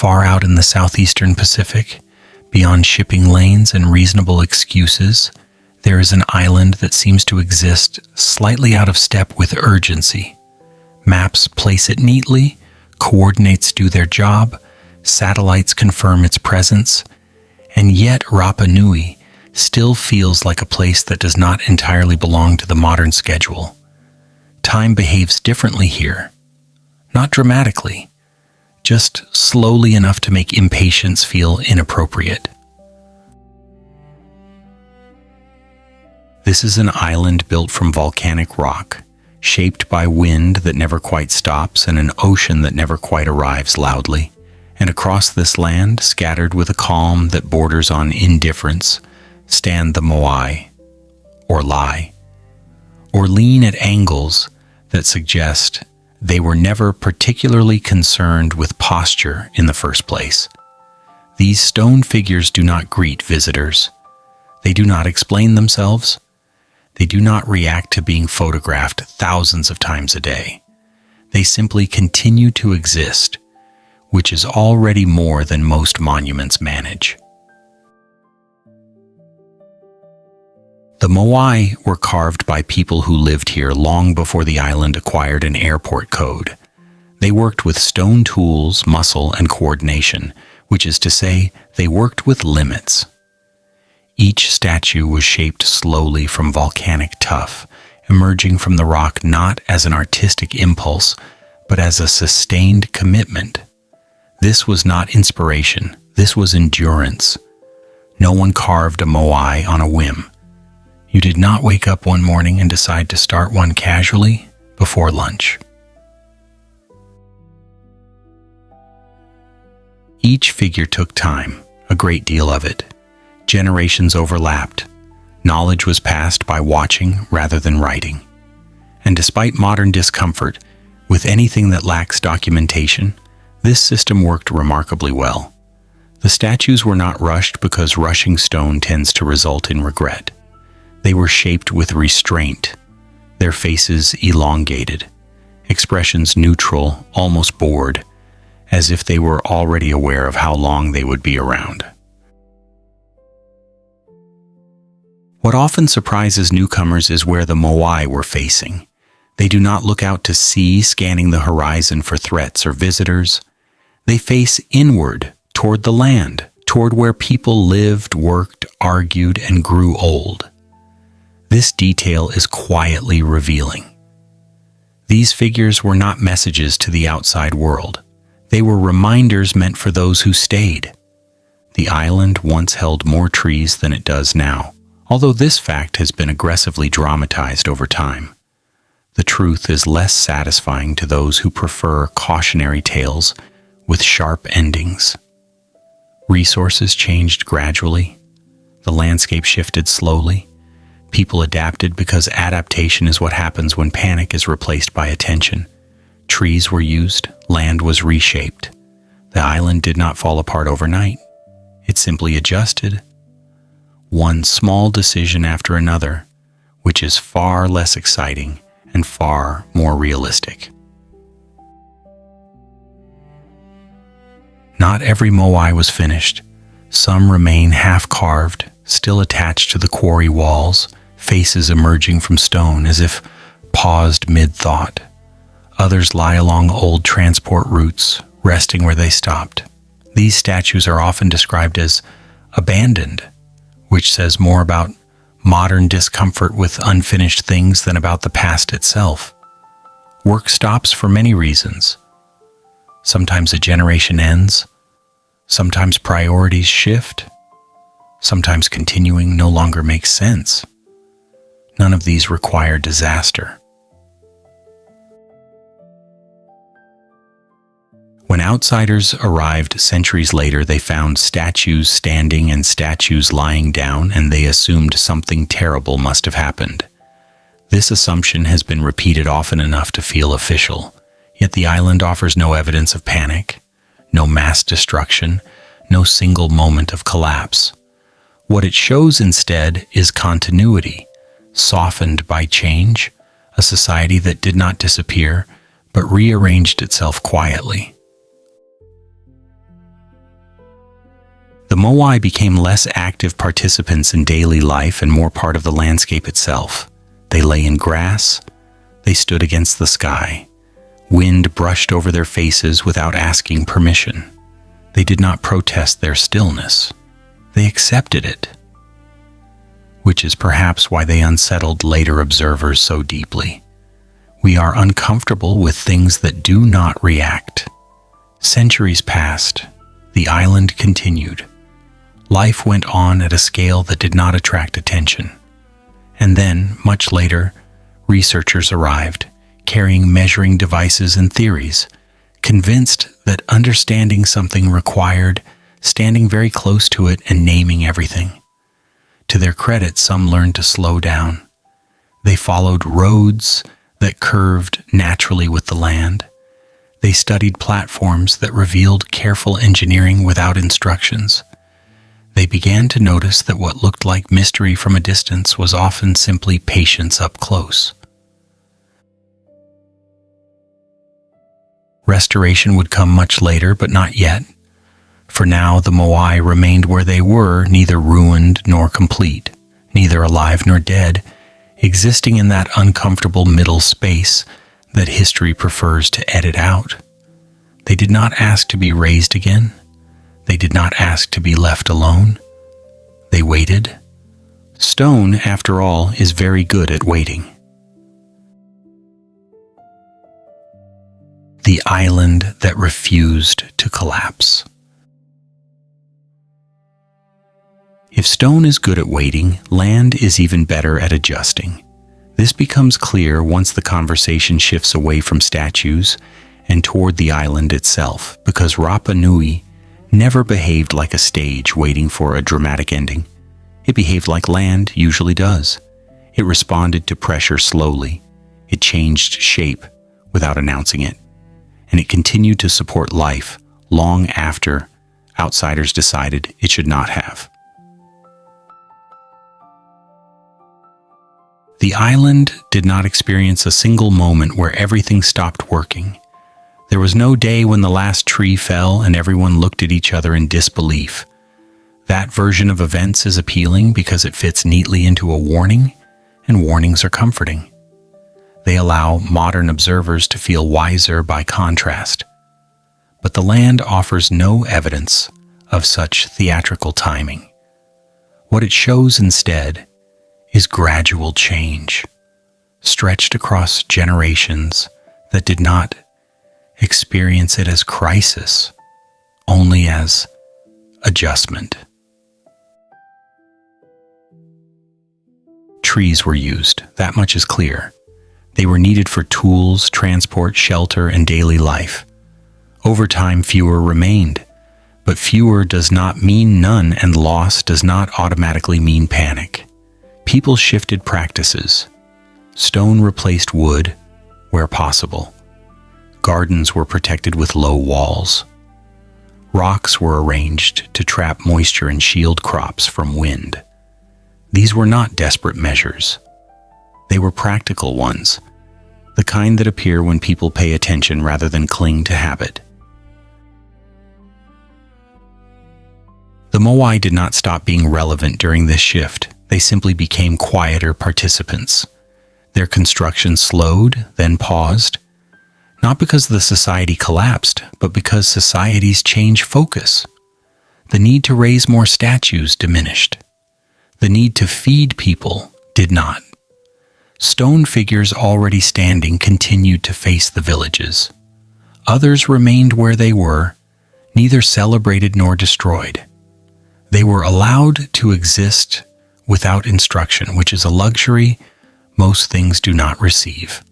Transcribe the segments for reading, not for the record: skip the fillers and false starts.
Far out in the southeastern Pacific, beyond shipping lanes and reasonable excuses, there is an island that seems to exist slightly out of step with urgency. Maps place it neatly, coordinates do their job, satellites confirm its presence, and yet Rapa Nui still feels like a place that does not entirely belong to the modern schedule. Time behaves differently here. Not dramatically, just slowly enough to make impatience feel inappropriate. This is an island built from volcanic rock, shaped by wind that never quite stops and an ocean that never quite arrives loudly. And across this land, scattered with a calm that borders on indifference, stand the Moai, or lie, or lean at angles that suggest they were never particularly concerned with posture in the first place. These stone figures do not greet visitors. They do not explain themselves. They do not react to being photographed thousands of times a day. They simply continue to exist, which is already more than most monuments manage. The Moai were carved by people who lived here long before the island acquired an airport code. They worked with stone tools, muscle, and coordination, which is to say, they worked with limits. Each statue was shaped slowly from volcanic tuff, emerging from the rock not as an artistic impulse, but as a sustained commitment. This was not inspiration, this was endurance. No one carved a Moai on a whim. You did not wake up one morning and decide to start one casually before lunch. Each figure took time, a great deal of it. Generations overlapped. Knowledge was passed by watching rather than writing. And despite modern discomfort, with anything that lacks documentation, this system worked remarkably well. The statues were not rushed because rushing stone tends to result in regret. They were shaped with restraint, their faces elongated, expressions neutral, almost bored, as if they were already aware of how long they would be around. What often surprises newcomers is where the Moai were facing. They do not look out to sea, scanning the horizon for threats or visitors. They face inward, toward the land, toward where people lived, worked, argued, and grew old. This detail is quietly revealing. These figures were not messages to the outside world. They were reminders meant for those who stayed. The island once held more trees than it does now, although this fact has been aggressively dramatized over time. The truth is less satisfying to those who prefer cautionary tales with sharp endings. Resources changed gradually. The landscape shifted slowly. People adapted because adaptation is what happens when panic is replaced by attention. Trees were used, land was reshaped. The island did not fall apart overnight. It simply adjusted. One small decision after another, which is far less exciting and far more realistic. Not every Moai was finished. Some remain half-carved, still attached to the quarry walls, faces emerging from stone as if paused mid-thought. Others lie along old transport routes, resting where they stopped. These statues are often described as abandoned, which says more about modern discomfort with unfinished things than about the past itself. Work stops for many reasons. Sometimes a generation ends. Sometimes priorities shift. Sometimes continuing no longer makes sense. None of these require disaster. When outsiders arrived centuries later, they found statues standing and statues lying down, and they assumed something terrible must have happened. This assumption has been repeated often enough to feel official, yet the island offers no evidence of panic, no mass destruction, no single moment of collapse. What it shows instead is continuity, softened by change, a society that did not disappear, but rearranged itself quietly. The Moai became less active participants in daily life and more part of the landscape itself. They lay in grass. They stood against the sky. Wind brushed over their faces without asking permission. They did not protest their stillness. They accepted it, which is perhaps why they unsettled later observers so deeply. We are uncomfortable with things that do not react. Centuries passed. The island continued. Life went on at a scale that did not attract attention. And then, much later, researchers arrived, carrying measuring devices and theories, convinced that understanding something required standing very close to it and naming everything. To their credit, some learned to slow down. They followed roads that curved naturally with the land. They studied platforms that revealed careful engineering without instructions. They began to notice that what looked like mystery from a distance was often simply patience up close. Restoration would come much later, but not yet. For now, the Moai remained where they were, neither ruined nor complete, neither alive nor dead, existing in that uncomfortable middle space that history prefers to edit out. They did not ask to be raised again. They did not ask to be left alone. They waited. Stone, after all, is very good at waiting. The island that refused to collapse. If stone is good at waiting, land is even better at adjusting. This becomes clear once the conversation shifts away from statues and toward the island itself, because Rapa Nui never behaved like a stage waiting for a dramatic ending. It behaved like land usually does. It responded to pressure slowly. It changed shape without announcing it. And it continued to support life long after outsiders decided it should not have. The island did not experience a single moment where everything stopped working. There was no day when the last tree fell and everyone looked at each other in disbelief. That version of events is appealing because it fits neatly into a warning, and warnings are comforting. They allow modern observers to feel wiser by contrast. But the land offers no evidence of such theatrical timing. What it shows instead is gradual change, stretched across generations that did not experience it as crisis, only as adjustment. Trees were used, that much is clear. They were needed for tools, transport, shelter, and daily life. Over time, fewer remained, but fewer does not mean none, and loss does not automatically mean panic. People shifted practices. Stone replaced wood where possible. Gardens were protected with low walls. Rocks were arranged to trap moisture and shield crops from wind. These were not desperate measures. They were practical ones, the kind that appear when people pay attention rather than cling to habit. The Moai did not stop being relevant during this shift. They simply became quieter participants. Their construction slowed, then paused, not because the society collapsed, but because societies change focus. The need to raise more statues diminished. The need to feed people did not. Stone figures already standing continued to face the villages. Others remained where they were, neither celebrated nor destroyed. They were allowed to exist without instruction, which is a luxury most things do not receive.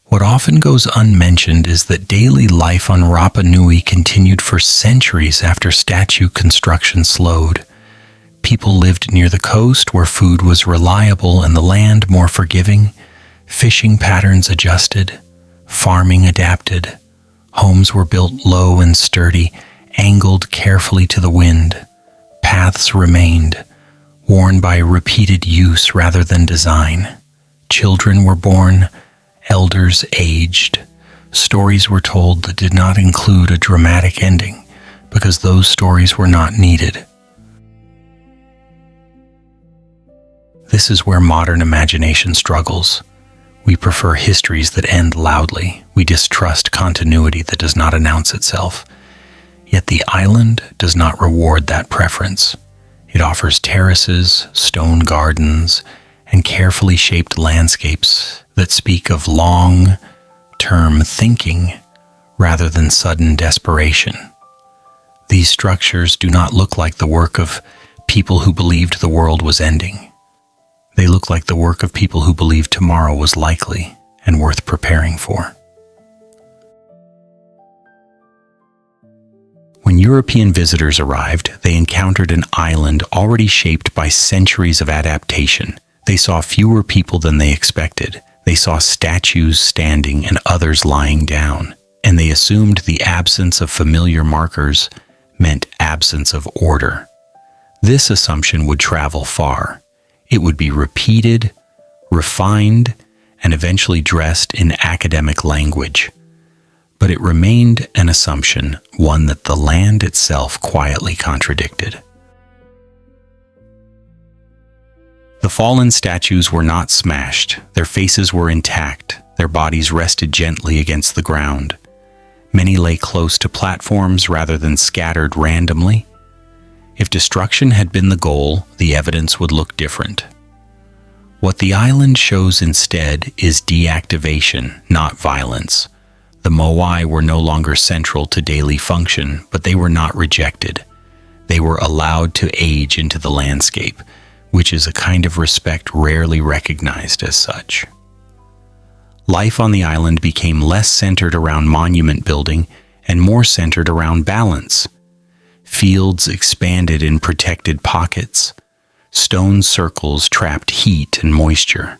What often goes unmentioned is that daily life on Rapa Nui continued for centuries after statue construction slowed. People lived near the coast where food was reliable and the land more forgiving. Fishing patterns adjusted, farming adapted. Homes were built low and sturdy, angled carefully to the wind. Paths remained, worn by repeated use rather than design. Children were born, elders aged, Stories were told that did not include a dramatic ending because those stories were not needed. This is where modern imagination struggles. We prefer histories that end loudly. We distrust continuity that does not announce itself. Yet the island does not reward that preference. It offers terraces, stone gardens, and carefully shaped landscapes that speak of long-term thinking rather than sudden desperation. These structures do not look like the work of people who believed the world was ending. They look like the work of people who believed tomorrow was likely and worth preparing for. When European visitors arrived, they encountered an island already shaped by centuries of adaptation. They saw fewer people than they expected. They saw statues standing and others lying down, and they assumed the absence of familiar markers meant absence of order. This assumption would travel far. It would be repeated, refined, and eventually dressed in academic language. But it remained an assumption, one that the land itself quietly contradicted. The fallen statues were not smashed. Their faces were intact. Their bodies rested gently against the ground. Many lay close to platforms rather than scattered randomly. If destruction had been the goal, the evidence would look different. What the island shows instead is deactivation, not violence. The Moai were no longer central to daily function, but they were not rejected. They were allowed to age into the landscape, which is a kind of respect rarely recognized as such. Life on the island became less centered around monument building and more centered around balance. Fields expanded in protected pockets. Stone circles trapped heat and moisture.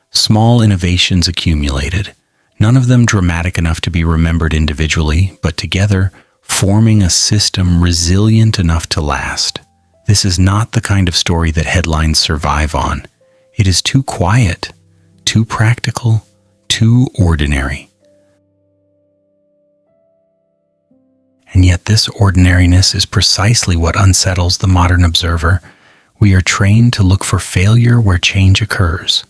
Small innovations accumulated, none of them dramatic enough to be remembered individually, but together forming a system resilient enough to last. This is not the kind of story that headlines survive on. It is too quiet, too practical, too ordinary. And yet this ordinariness is precisely what unsettles the modern observer. We are trained to look for failure where change occurs.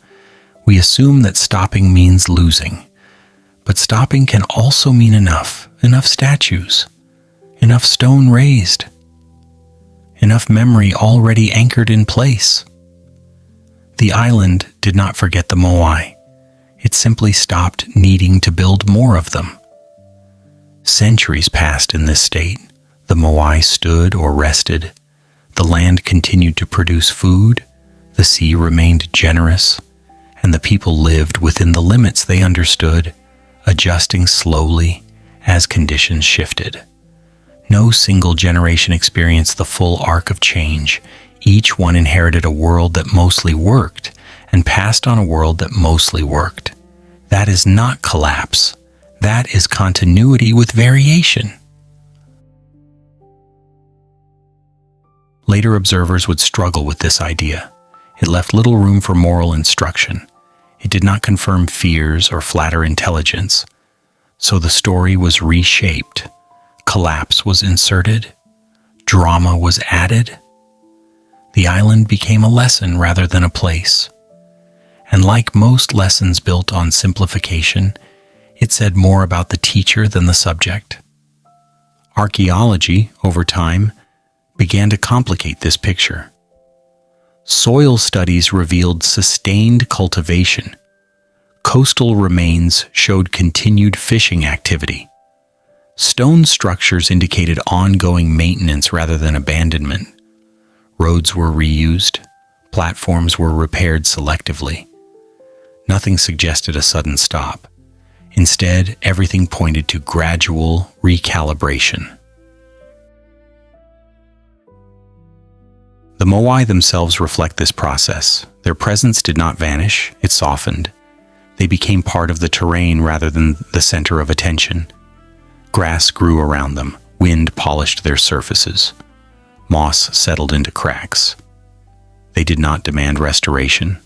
We assume that stopping means losing. But stopping can also mean enough statues, enough stone raised, enough memory already anchored in place. The island did not forget the Moai. It simply stopped needing to build more of them. Centuries passed in this state. The Moai stood or rested. The land continued to produce food. The sea remained generous. And the people lived within the limits they understood, adjusting slowly as conditions shifted. No single generation experienced the full arc of change. Each one inherited a world that mostly worked and passed on a world that mostly worked. That is not collapse. That is continuity with variation. Later observers would struggle with this idea. It left little room for moral instruction. It did not confirm fears or flatter intelligence. So the story was reshaped. Collapse was inserted. Drama was added. The island became a lesson rather than a place. And like most lessons built on simplification, it said more about the teacher than the subject. Archaeology, over time, began to complicate this picture. Soil studies revealed sustained cultivation. Coastal remains showed continued fishing activity. Stone structures indicated ongoing maintenance rather than abandonment. Roads were reused. Platforms were repaired selectively. Nothing suggested a sudden stop. Instead, everything pointed to gradual recalibration. The Moai themselves reflect this process. Their presence did not vanish, it softened. They became part of the terrain rather than the center of attention. Grass grew around them, wind polished their surfaces. Moss settled into cracks. They did not demand restoration.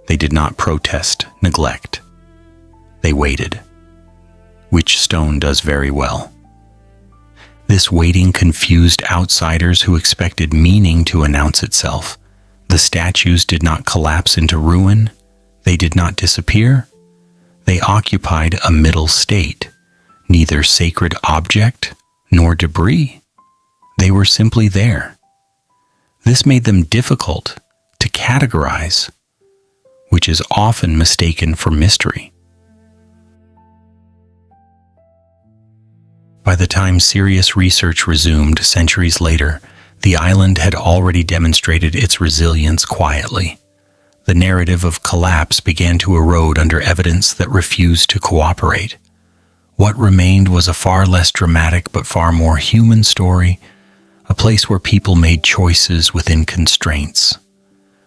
They did not protest neglect. They waited. which stone does very well. This waiting confused outsiders who expected meaning to announce itself. The statues did not collapse into ruin. They did not disappear. They occupied a middle state, neither sacred object nor debris. They were simply there. This made them difficult to categorize, which is often mistaken for mystery. By the time serious research resumed centuries later, the island had already demonstrated its resilience quietly. The narrative of collapse began to erode under evidence that refused to cooperate. What remained was a far less dramatic but far more human story, a place where people made choices within constraints,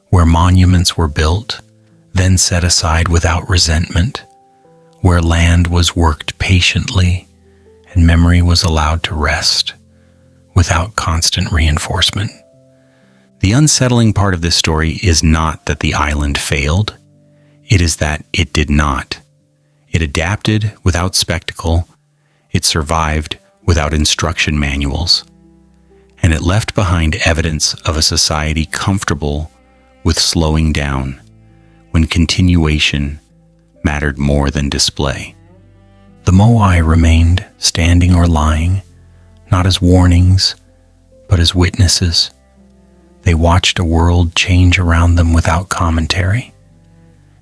where monuments were built, then set aside without resentment, where land was worked patiently and memory was allowed to rest without constant reinforcement. The unsettling part of this story is not that the island failed, it is that it did not. It adapted without spectacle, it survived without instruction manuals, and it left behind evidence of a society comfortable with slowing down when continuation mattered more than display. The Moai remained standing or lying, not as warnings, but as witnesses. They watched a world change around them without commentary,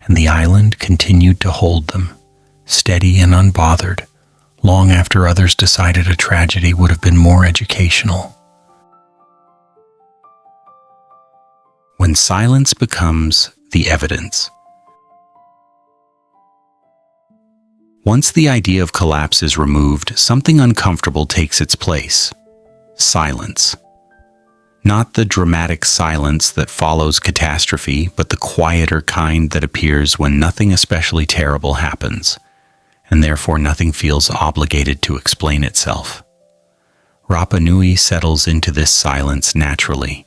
and the island continued to hold them, steady and unbothered, long after others decided a tragedy would have been more educational. When silence becomes the evidence. Once the idea of collapse is removed, something uncomfortable takes its place. Silence. Not the dramatic silence that follows catastrophe, but the quieter kind that appears when nothing especially terrible happens, and therefore nothing feels obligated to explain itself. Rapa Nui settles into this silence naturally,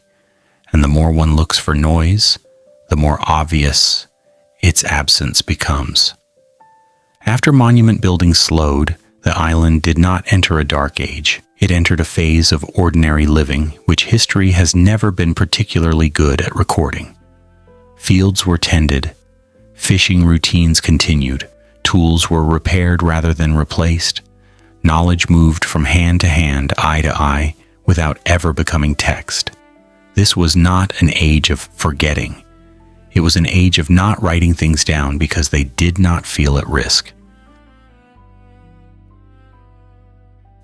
and the more one looks for noise, the more obvious its absence becomes. After monument building slowed, the island did not enter a dark age. It entered a phase of ordinary living, which history has never been particularly good at recording. Fields were tended, fishing routines continued, tools were repaired rather than replaced, knowledge moved from hand to hand, eye to eye, without ever becoming text. This was not an age of forgetting. It was an age of not writing things down because they did not feel at risk.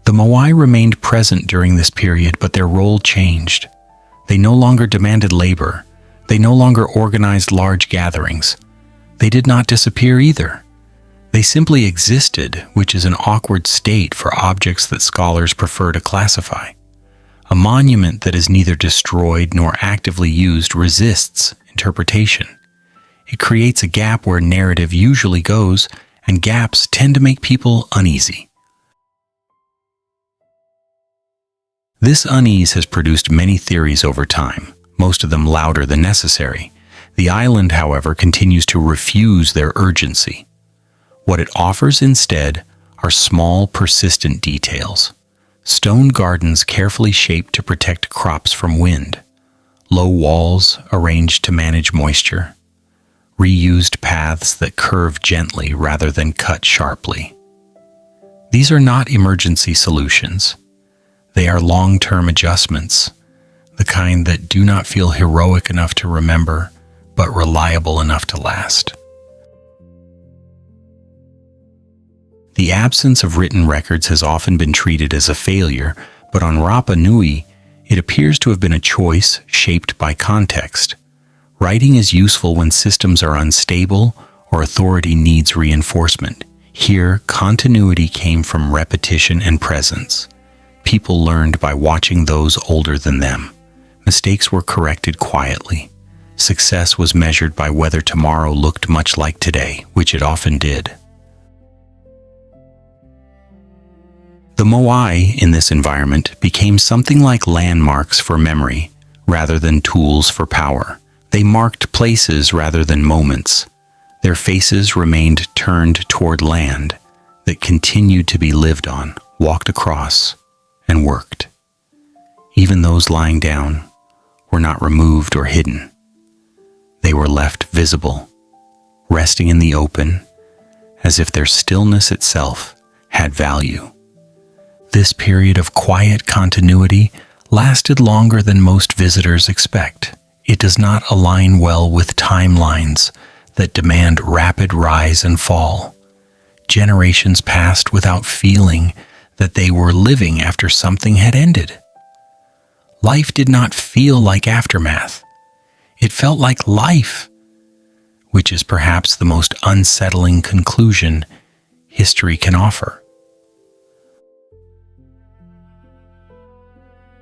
The Moai remained present during this period, but their role changed. They no longer demanded labor. They no longer organized large gatherings. They did not disappear either. They simply existed, which is an awkward state for objects that scholars prefer to classify. A monument that is neither destroyed nor actively used resists interpretation. It creates a gap where narrative usually goes, and gaps tend to make people uneasy. This unease has produced many theories over time, most of them louder than necessary. The island, however, continues to refuse their urgency. What it offers instead are small, persistent details. Stone gardens carefully shaped to protect crops from wind. Low walls arranged to manage moisture. Reused paths that curve gently rather than cut sharply. These are not emergency solutions. They are long-term adjustments, the kind that do not feel heroic enough to remember, but reliable enough to last. The absence of written records has often been treated as a failure, but on Rapa Nui, it appears to have been a choice shaped by context. Writing is useful when systems are unstable or authority needs reinforcement. Here, continuity came from repetition and presence. People learned by watching those older than them. Mistakes were corrected quietly. Success was measured by whether tomorrow looked much like today, which it often did. The Moai in this environment became something like landmarks for memory, rather than tools for power. They marked places rather than moments. Their faces remained turned toward land, that continued to be lived on, walked across, and worked. Even those lying down were not removed or hidden. They were left visible, resting in the open, as if their stillness itself had value. This period of quiet continuity lasted longer than most visitors expect. It does not align well with timelines that demand rapid rise and fall. Generations passed without feeling that they were living after something had ended. Life did not feel like aftermath. It felt like life, which is perhaps the most unsettling conclusion history can offer.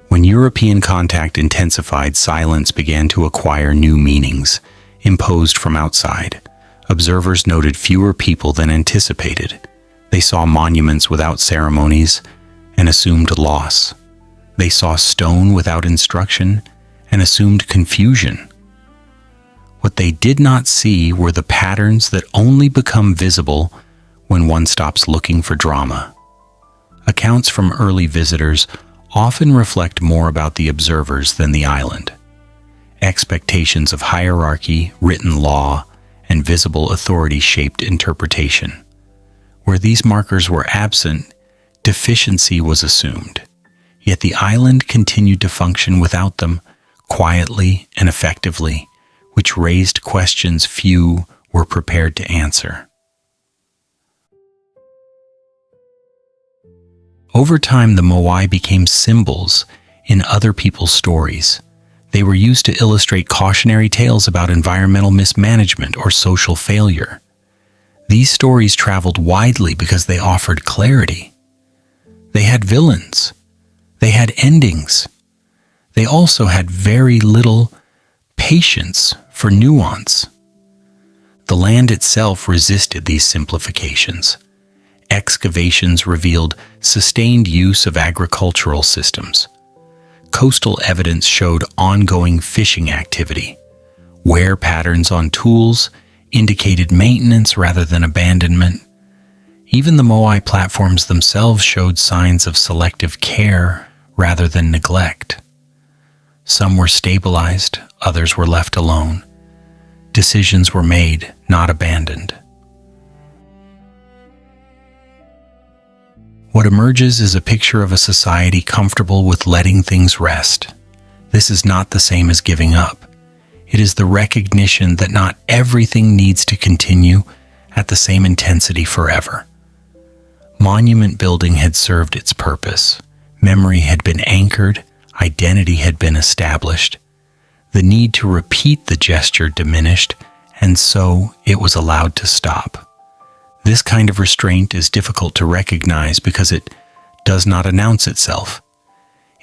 When European contact intensified, silence began to acquire new meanings, imposed from outside. Observers noted fewer people than anticipated. They saw monuments without ceremonies and assumed loss. They saw stone without instruction and assumed confusion. What they did not see were the patterns that only become visible when one stops looking for drama. Accounts from early visitors often reflect more about the observers than the island. Expectations of hierarchy, written law, and visible authority shaped interpretation. Where these markers were absent, deficiency was assumed. Yet the island continued to function without them, quietly and effectively, which raised questions few were prepared to answer. Over time, the Moai became symbols in other people's stories. They were used to illustrate cautionary tales about environmental mismanagement or social failure. These stories traveled widely because they offered clarity. They had villains. They had endings. They also had very little patience for nuance. The land itself resisted these simplifications. Excavations revealed sustained use of agricultural systems. Coastal evidence showed ongoing fishing activity. Wear patterns on tools indicated maintenance rather than abandonment. Even the Moai platforms themselves showed signs of selective care rather than neglect. Some were stabilized, others were left alone. Decisions were made, not abandoned. What emerges is a picture of a society comfortable with letting things rest. This is not the same as giving up. It is the recognition that not everything needs to continue at the same intensity forever. Monument building had served its purpose. Memory had been anchored, identity had been established. The need to repeat the gesture diminished, and so it was allowed to stop. This kind of restraint is difficult to recognize because it does not announce itself.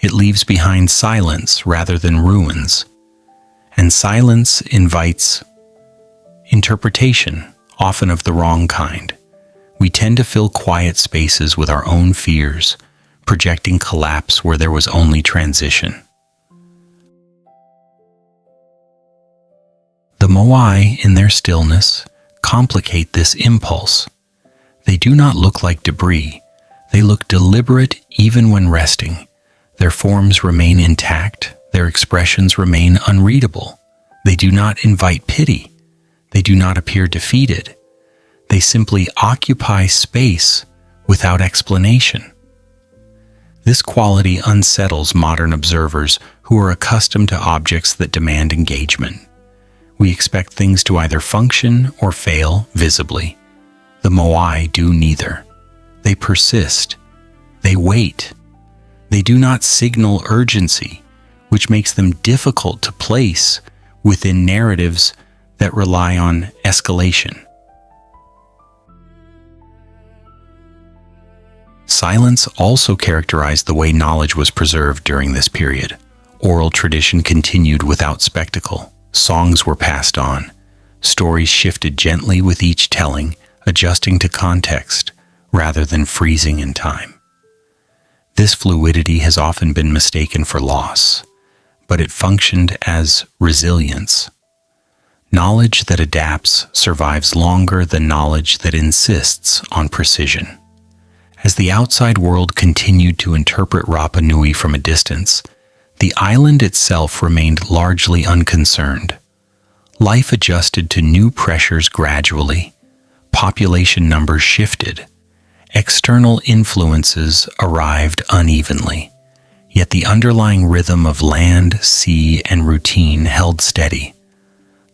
It leaves behind silence rather than ruins. And silence invites interpretation, often of the wrong kind. We tend to fill quiet spaces with our own fears, projecting collapse where there was only transition. The Moai, in their stillness, complicate this impulse. They do not look like debris. They look deliberate even when resting. Their forms remain intact. Their expressions remain unreadable. They do not invite pity. They do not appear defeated. They simply occupy space without explanation. This quality unsettles modern observers who are accustomed to objects that demand engagement. We expect things to either function or fail visibly. The Moai do neither. They persist. They wait. They do not signal urgency, which makes them difficult to place within narratives that rely on escalation. Silence also characterized the way knowledge was preserved during this period. Oral tradition continued without spectacle. Songs were passed on. Stories shifted gently with each telling, adjusting to context rather than freezing in time. This fluidity has often been mistaken for loss, but it functioned as resilience. Knowledge that adapts survives longer than knowledge that insists on precision. As the outside world continued to interpret Rapa Nui from a distance, the island itself remained largely unconcerned. Life adjusted to new pressures gradually. Population numbers shifted. External influences arrived unevenly. Yet the underlying rhythm of land, sea, and routine held steady.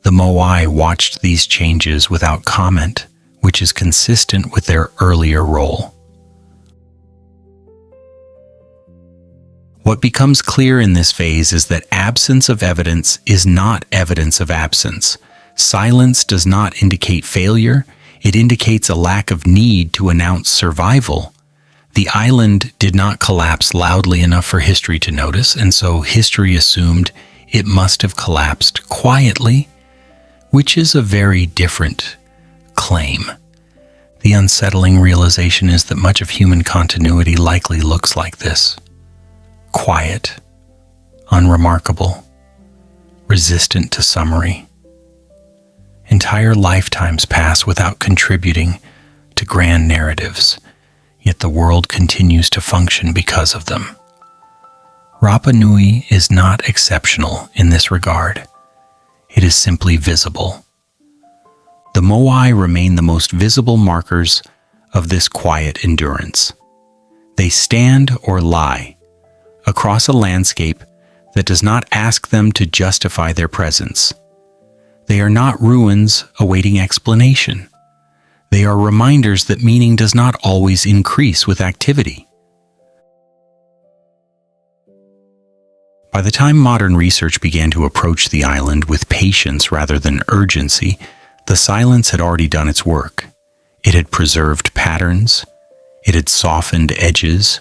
The Moai watched these changes without comment, which is consistent with their earlier role. What becomes clear in this phase is that absence of evidence is not evidence of absence. Silence does not indicate failure, it indicates a lack of need to announce survival. The island did not collapse loudly enough for history to notice, and so history assumed it must have collapsed quietly, which is a very different claim. The unsettling realization is that much of human continuity likely looks like this. Quiet, unremarkable, resistant to summary. Entire lifetimes pass without contributing to grand narratives, yet the world continues to function because of them. Rapa Nui is not exceptional in this regard. It is simply visible. The Moai remain the most visible markers of this quiet endurance. They stand or lie across a landscape that does not ask them to justify their presence. They are not ruins awaiting explanation. They are reminders that meaning does not always increase with activity. By the time modern research began to approach the island with patience rather than urgency, the silence had already done its work. It had preserved patterns. It had softened edges.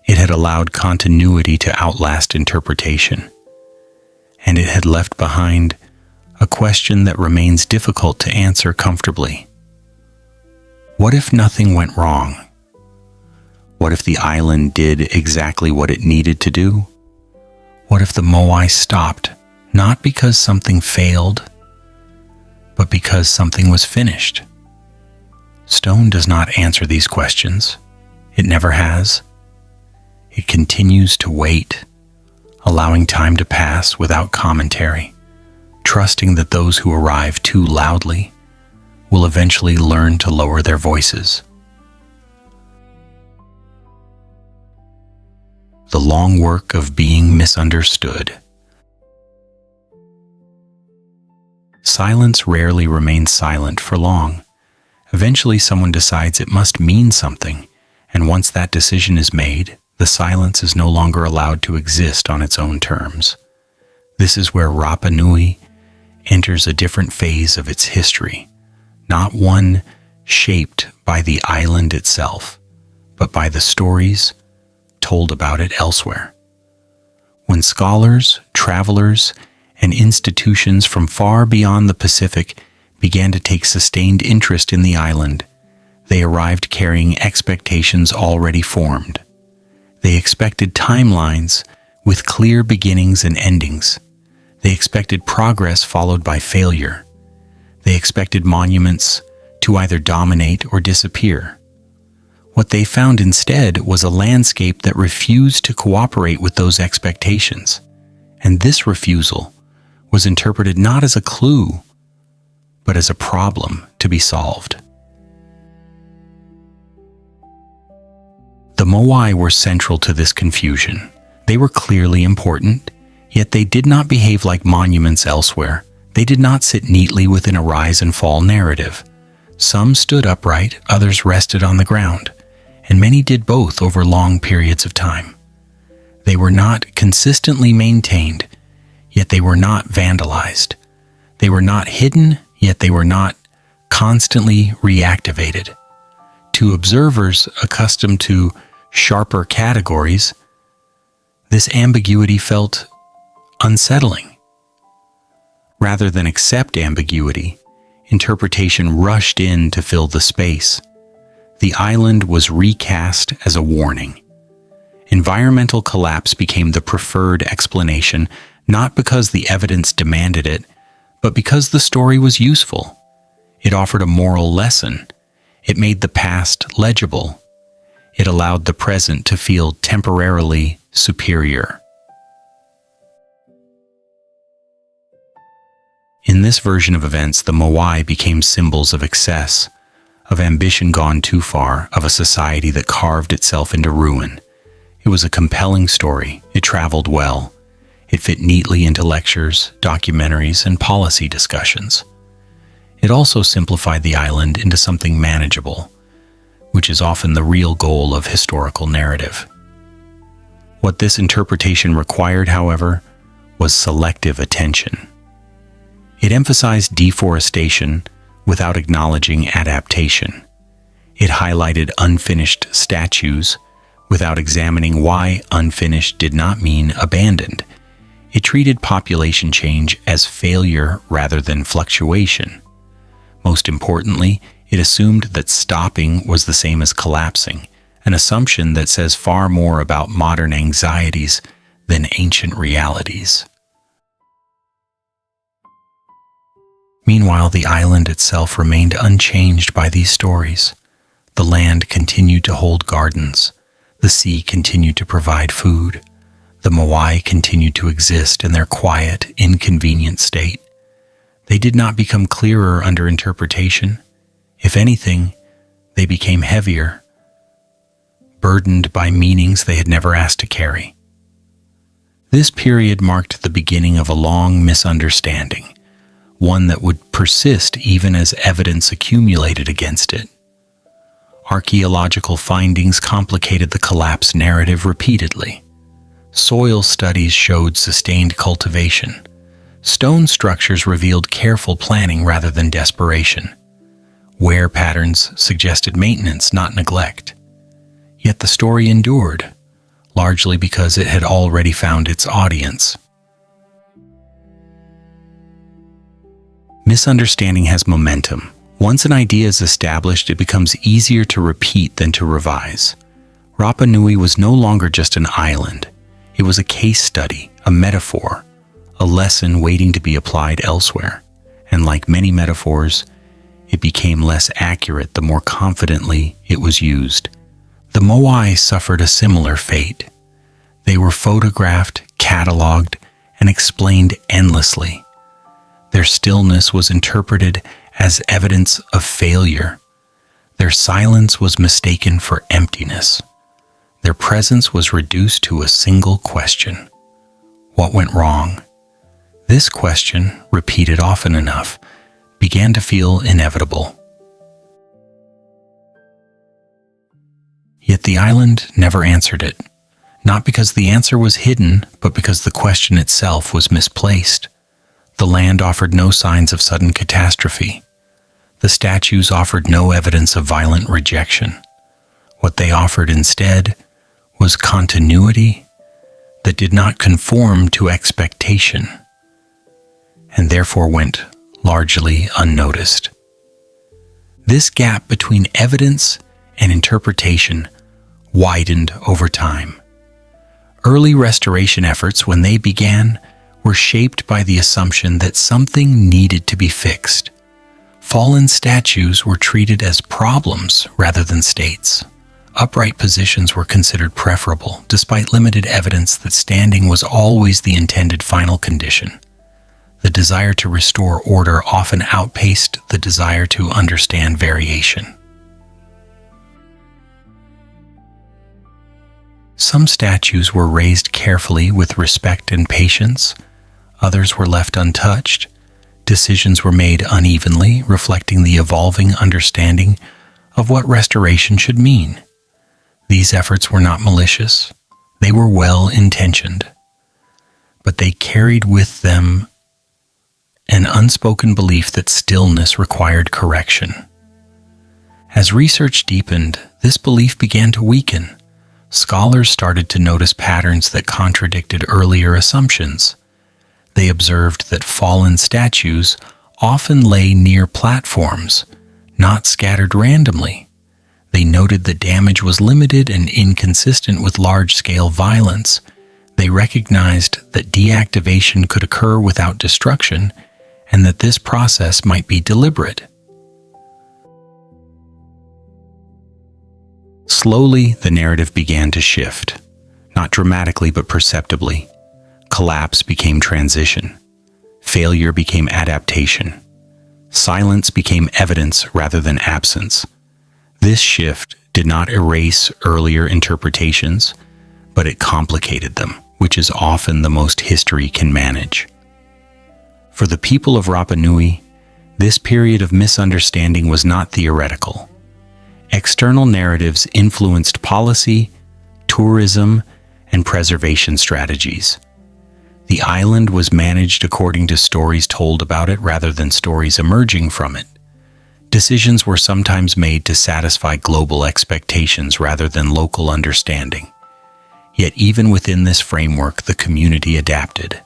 It had allowed continuity to outlast interpretation. And it had left behind a question that remains difficult to answer comfortably. What if nothing went wrong? What if the island did exactly what it needed to do? What if the Moai stopped, not because something failed, but because something was finished? Stone does not answer these questions. It never has. It continues to wait, allowing time to pass without commentary, trusting that those who arrive too loudly will eventually learn to lower their voices. The long work of being misunderstood. Silence rarely remains silent for long. Eventually someone decides it must mean something, and once that decision is made, the silence is no longer allowed to exist on its own terms. This is where Rapa Nui enters a different phase of its history, not one shaped by the island itself, but by the stories told about it elsewhere. When scholars, travelers, and institutions from far beyond the Pacific began to take sustained interest in the island, they arrived carrying expectations already formed. They expected timelines with clear beginnings and endings. They expected progress followed by failure. They expected monuments to either dominate or disappear. What they found instead was a landscape that refused to cooperate with those expectations. And this refusal was interpreted not as a clue, but as a problem to be solved. The Moai were central to this confusion. They were clearly important, yet they did not behave like monuments elsewhere. They did not sit neatly within a rise and fall narrative. Some stood upright, others rested on the ground, and many did both over long periods of time. They were not consistently maintained, yet they were not vandalized. They were not hidden, yet they were not constantly reactivated. To observers accustomed to sharper categories, this ambiguity felt unsettling. Rather than accept ambiguity, interpretation rushed in to fill the space. The island was recast as a warning. Environmental collapse became the preferred explanation, not because the evidence demanded it, but because the story was useful. It offered a moral lesson. It made the past legible. It allowed the present to feel temporarily superior. In this version of events, the Moai became symbols of excess, of ambition gone too far, of a society that carved itself into ruin. It was a compelling story. It traveled well. It fit neatly into lectures, documentaries, and policy discussions. It also simplified the island into something manageable, which is often the real goal of historical narrative. What this interpretation required, however, was selective attention. It emphasized deforestation without acknowledging adaptation. It highlighted unfinished statues without examining why unfinished did not mean abandoned. It treated population change as failure rather than fluctuation. Most importantly, it assumed that stopping was the same as collapsing, an assumption that says far more about modern anxieties than ancient realities. Meanwhile, the island itself remained unchanged by these stories. The land continued to hold gardens. The sea continued to provide food. The Moai continued to exist in their quiet, inconvenient state. They did not become clearer under interpretation. If anything, they became heavier, burdened by meanings they had never asked to carry. This period marked the beginning of a long misunderstanding, one that would persist even as evidence accumulated against it. Archaeological findings complicated the collapse narrative repeatedly. Soil studies showed sustained cultivation. Stone structures revealed careful planning rather than desperation. Wear patterns suggested maintenance, not neglect. Yet the story endured, largely because it had already found its audience. Misunderstanding has momentum. Once an idea is established, it becomes easier to repeat than to revise. Rapa Nui was no longer just an island. It was a case study, a metaphor, a lesson waiting to be applied elsewhere. And like many metaphors, it became less accurate the more confidently it was used. The Moai suffered a similar fate. They were photographed, cataloged, and explained endlessly. Their stillness was interpreted as evidence of failure. Their silence was mistaken for emptiness. Their presence was reduced to a single question. What went wrong? This question, repeated often enough, began to feel inevitable. Yet the island never answered it, not because the answer was hidden, but because the question itself was misplaced. The land offered no signs of sudden catastrophe. The statues offered no evidence of violent rejection. What they offered instead was continuity that did not conform to expectation, and therefore went largely unnoticed. This gap between evidence and interpretation widened over time. Early restoration efforts, when they began, were shaped by the assumption that something needed to be fixed. Fallen statues were treated as problems rather than states. Upright positions were considered preferable, despite limited evidence that standing was always the intended final condition. The desire to restore order often outpaced the desire to understand variation. Some statues were raised carefully with respect and patience. Others were left untouched. Decisions were made unevenly, reflecting the evolving understanding of what restoration should mean. These efforts were not malicious. They were well-intentioned. But they carried with them an unspoken belief that stillness required correction. As research deepened, this belief began to weaken. Scholars started to notice patterns that contradicted earlier assumptions. They observed that fallen statues often lay near platforms, not scattered randomly. They noted that damage was limited and inconsistent with large-scale violence. They recognized that deactivation could occur without destruction, and that this process might be deliberate. Slowly, the narrative began to shift. Not dramatically, but perceptibly. Collapse became transition. Failure became adaptation. Silence became evidence rather than absence. This shift did not erase earlier interpretations, but it complicated them, which is often the most history can manage. For the people of Rapa Nui, this period of misunderstanding was not theoretical. External narratives influenced policy, tourism, and preservation strategies. The island was managed according to stories told about it rather than stories emerging from it. Decisions were sometimes made to satisfy global expectations rather than local understanding. Yet even within this framework, the community adapted.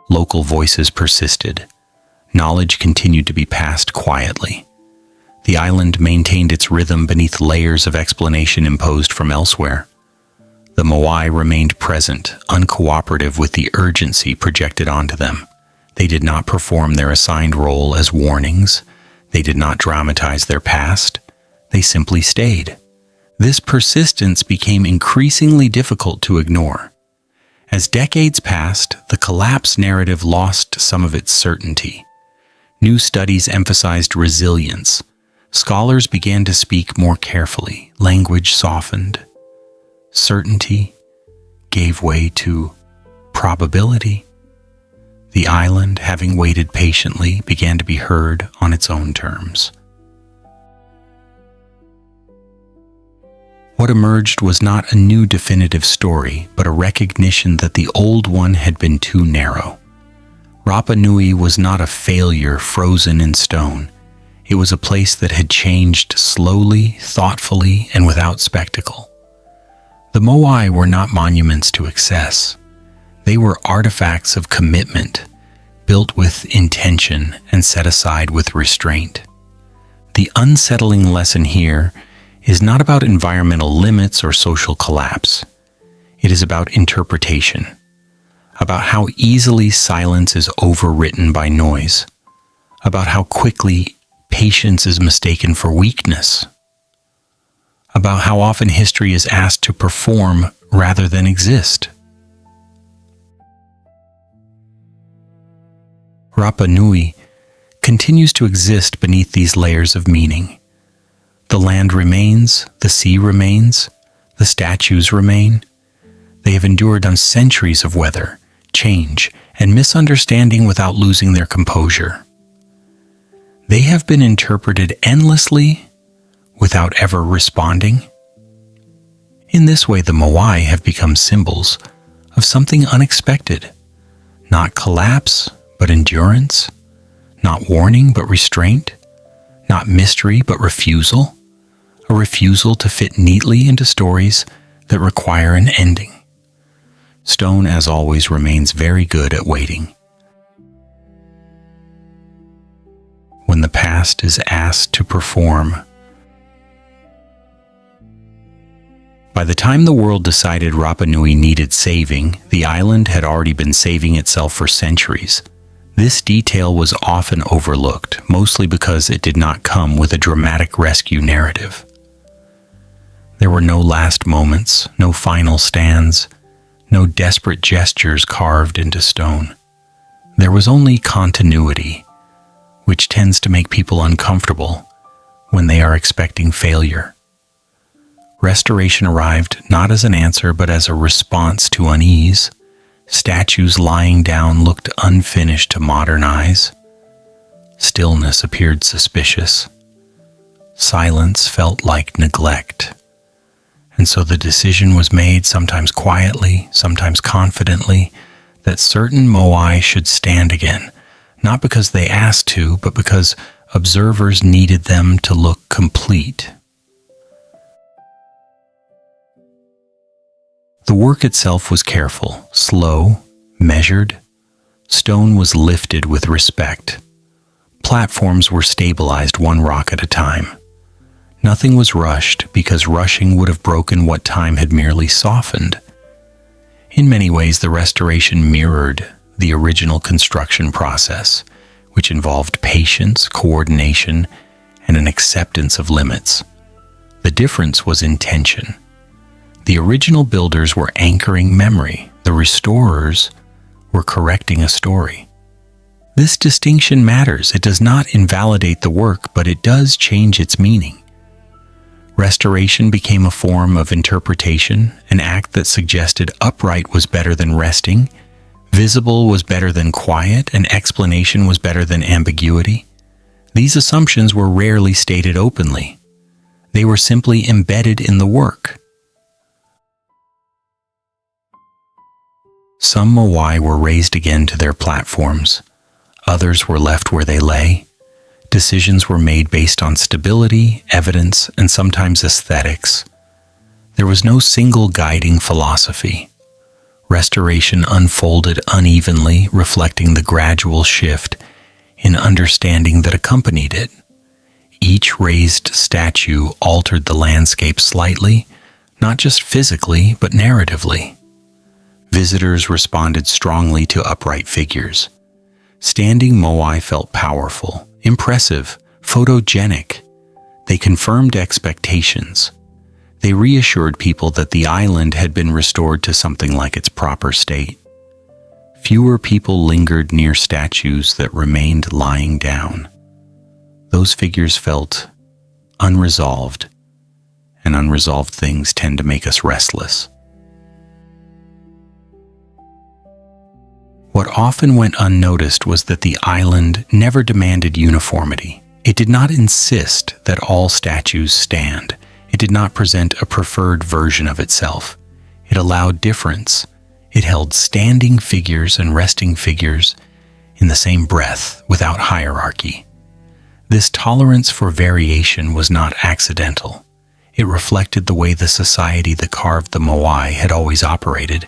Local voices persisted. Knowledge continued to be passed quietly. The island maintained its rhythm beneath layers of explanation imposed from elsewhere. The Moai remained present, uncooperative with the urgency projected onto them. They did not perform their assigned role as warnings. They did not dramatize their past. They simply stayed. This persistence became increasingly difficult to ignore. As decades passed, the collapse narrative lost some of its certainty. New studies emphasized resilience. Scholars began to speak more carefully. Language softened. Certainty gave way to probability. The island, having waited patiently, began to be heard on its own terms. What emerged was not a new definitive story, but a recognition that the old one had been too narrow. Rapa Nui was not a failure frozen in stone. It was a place that had changed slowly, thoughtfully, and without spectacle. The Moai were not monuments to excess. They were artifacts of commitment, built with intention and set aside with restraint. The unsettling lesson here is not about environmental limits or social collapse. It is about interpretation, about how easily silence is overwritten by noise, about how quickly patience is mistaken for weakness, about how often history is asked to perform rather than exist. Rapa Nui continues to exist beneath these layers of meaning. The land remains, the sea remains, the statues remain. They have endured on centuries of weather, change, and misunderstanding without losing their composure. They have been interpreted endlessly without ever responding. In this way, the Moai have become symbols of something unexpected, not collapse, but endurance, not warning, but restraint, not mystery, but refusal, a refusal to fit neatly into stories that require an ending. Stone, as always, remains very good at waiting. When the past is asked to perform. By the time the world decided Rapa Nui needed saving, the island had already been saving itself for centuries. This detail was often overlooked, mostly because it did not come with a dramatic rescue narrative. There were no last moments, no final stands, no desperate gestures carved into stone. There was only continuity, which tends to make people uncomfortable when they are expecting failure. Restoration arrived not as an answer, but as a response to unease. Statues lying down looked unfinished to modernize. Stillness appeared suspicious. Silence felt like neglect. And so the decision was made, sometimes quietly, sometimes confidently, that certain Moai should stand again, not because they asked to, but because observers needed them to look complete. The work itself was careful, slow, measured. Stone was lifted with respect. Platforms were stabilized one rock at a time. Nothing was rushed because rushing would have broken what time had merely softened. In many ways, the restoration mirrored the original construction process, which involved patience, coordination, and an acceptance of limits. The difference was intention. The original builders were anchoring memory. The restorers were correcting a story. This distinction matters. It does not invalidate the work, but it does change its meaning. Restoration became a form of interpretation, an act that suggested upright was better than resting, visible was better than quiet, and explanation was better than ambiguity. These assumptions were rarely stated openly. They were simply embedded in the work. Some Moai were raised again to their platforms. Others were left where they lay. Decisions were made based on stability, evidence, and sometimes aesthetics. There was no single guiding philosophy. Restoration unfolded unevenly, reflecting the gradual shift in understanding that accompanied it. Each raised statue altered the landscape slightly, not just physically, but narratively. Visitors responded strongly to upright figures. Standing Moai felt powerful, impressive, photogenic. They confirmed expectations. They reassured people that the island had been restored to something like its proper state. Fewer people lingered near statues that remained lying down. Those figures felt unresolved, and unresolved things tend to make us restless. What often went unnoticed was that the island never demanded uniformity. It did not insist that all statues stand. It did not present a preferred version of itself. It allowed difference. It held standing figures and resting figures in the same breath without hierarchy. This tolerance for variation was not accidental. It reflected the way the society that carved the Moai had always operated,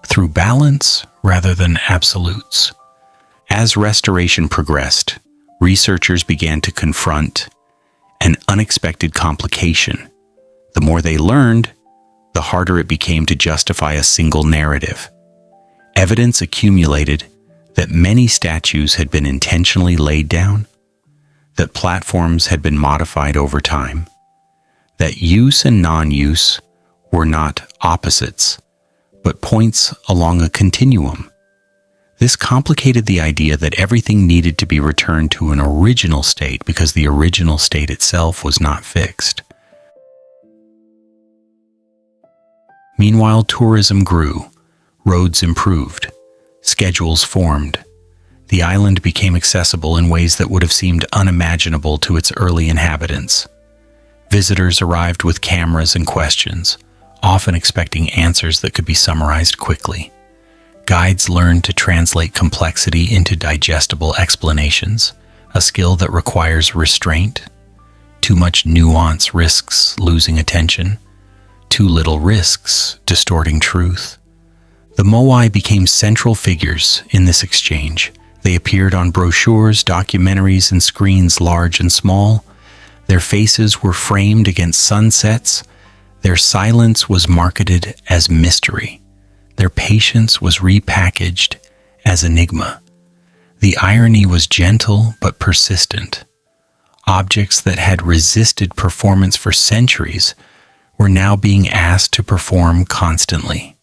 through balance rather than absolutes. As restoration progressed, researchers began to confront an unexpected complication. The more they learned, the harder it became to justify a single narrative. Evidence accumulated that many statues had been intentionally laid down, that platforms had been modified over time, that use and non-use were not opposites, but points along a continuum. This complicated the idea that everything needed to be returned to an original state because the original state itself was not fixed. Meanwhile, tourism grew, roads improved, schedules formed. The island became accessible in ways that would have seemed unimaginable to its early inhabitants. Visitors arrived with cameras and questions, often expecting answers that could be summarized quickly. Guides learned to translate complexity into digestible explanations, a skill that requires restraint. Too much nuance risks losing attention. Too little risks distorting truth. The Moai became central figures in this exchange. They appeared on brochures, documentaries, and screens large and small. Their faces were framed against sunsets. Their silence was marketed as mystery. Their patience was repackaged as enigma. The irony was gentle but persistent. Objects that had resisted performance for centuries were now being asked to perform constantly.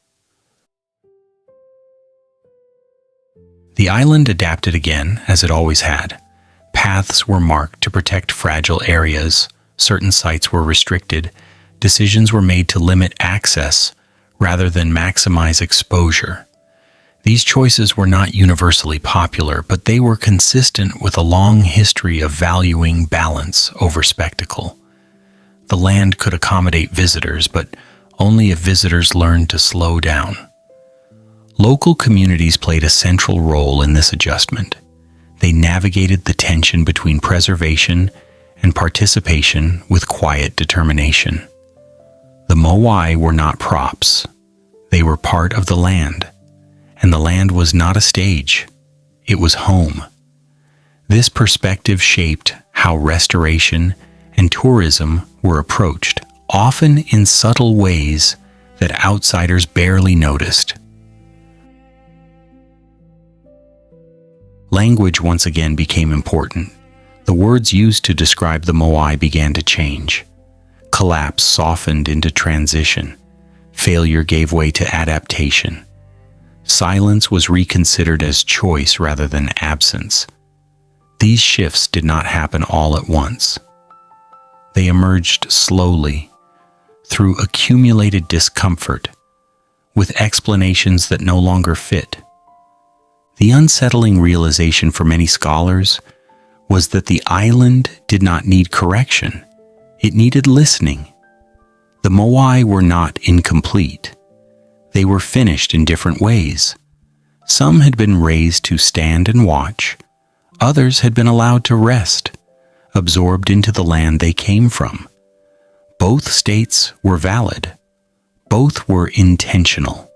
The island adapted again, as it always had. Paths were marked to protect fragile areas. Certain sites were restricted. Decisions were made to limit access rather than maximize exposure. These choices were not universally popular, but they were consistent with a long history of valuing balance over spectacle. The land could accommodate visitors, but only if visitors learned to slow down. Local communities played a central role in this adjustment. They navigated the tension between preservation and participation with quiet determination. The Moai were not props. They were part of the land, and the land was not a stage. It was home. This perspective shaped how restoration and tourism were approached, often in subtle ways that outsiders barely noticed. Language once again became important. The The words used to describe the Moai began to change. Collapse softened into transition. Failure gave way to adaptation. Silence was reconsidered as choice rather than absence. These shifts did not happen all at once. They emerged slowly, through accumulated discomfort, with explanations that no longer fit. The unsettling realization for many scholars was that the island did not need correction. It needed listening. The Moai were not incomplete. They were finished in different ways. Some had been raised to stand and watch. Others had been allowed to rest, absorbed into the land they came from. Both states were valid. Both were intentional.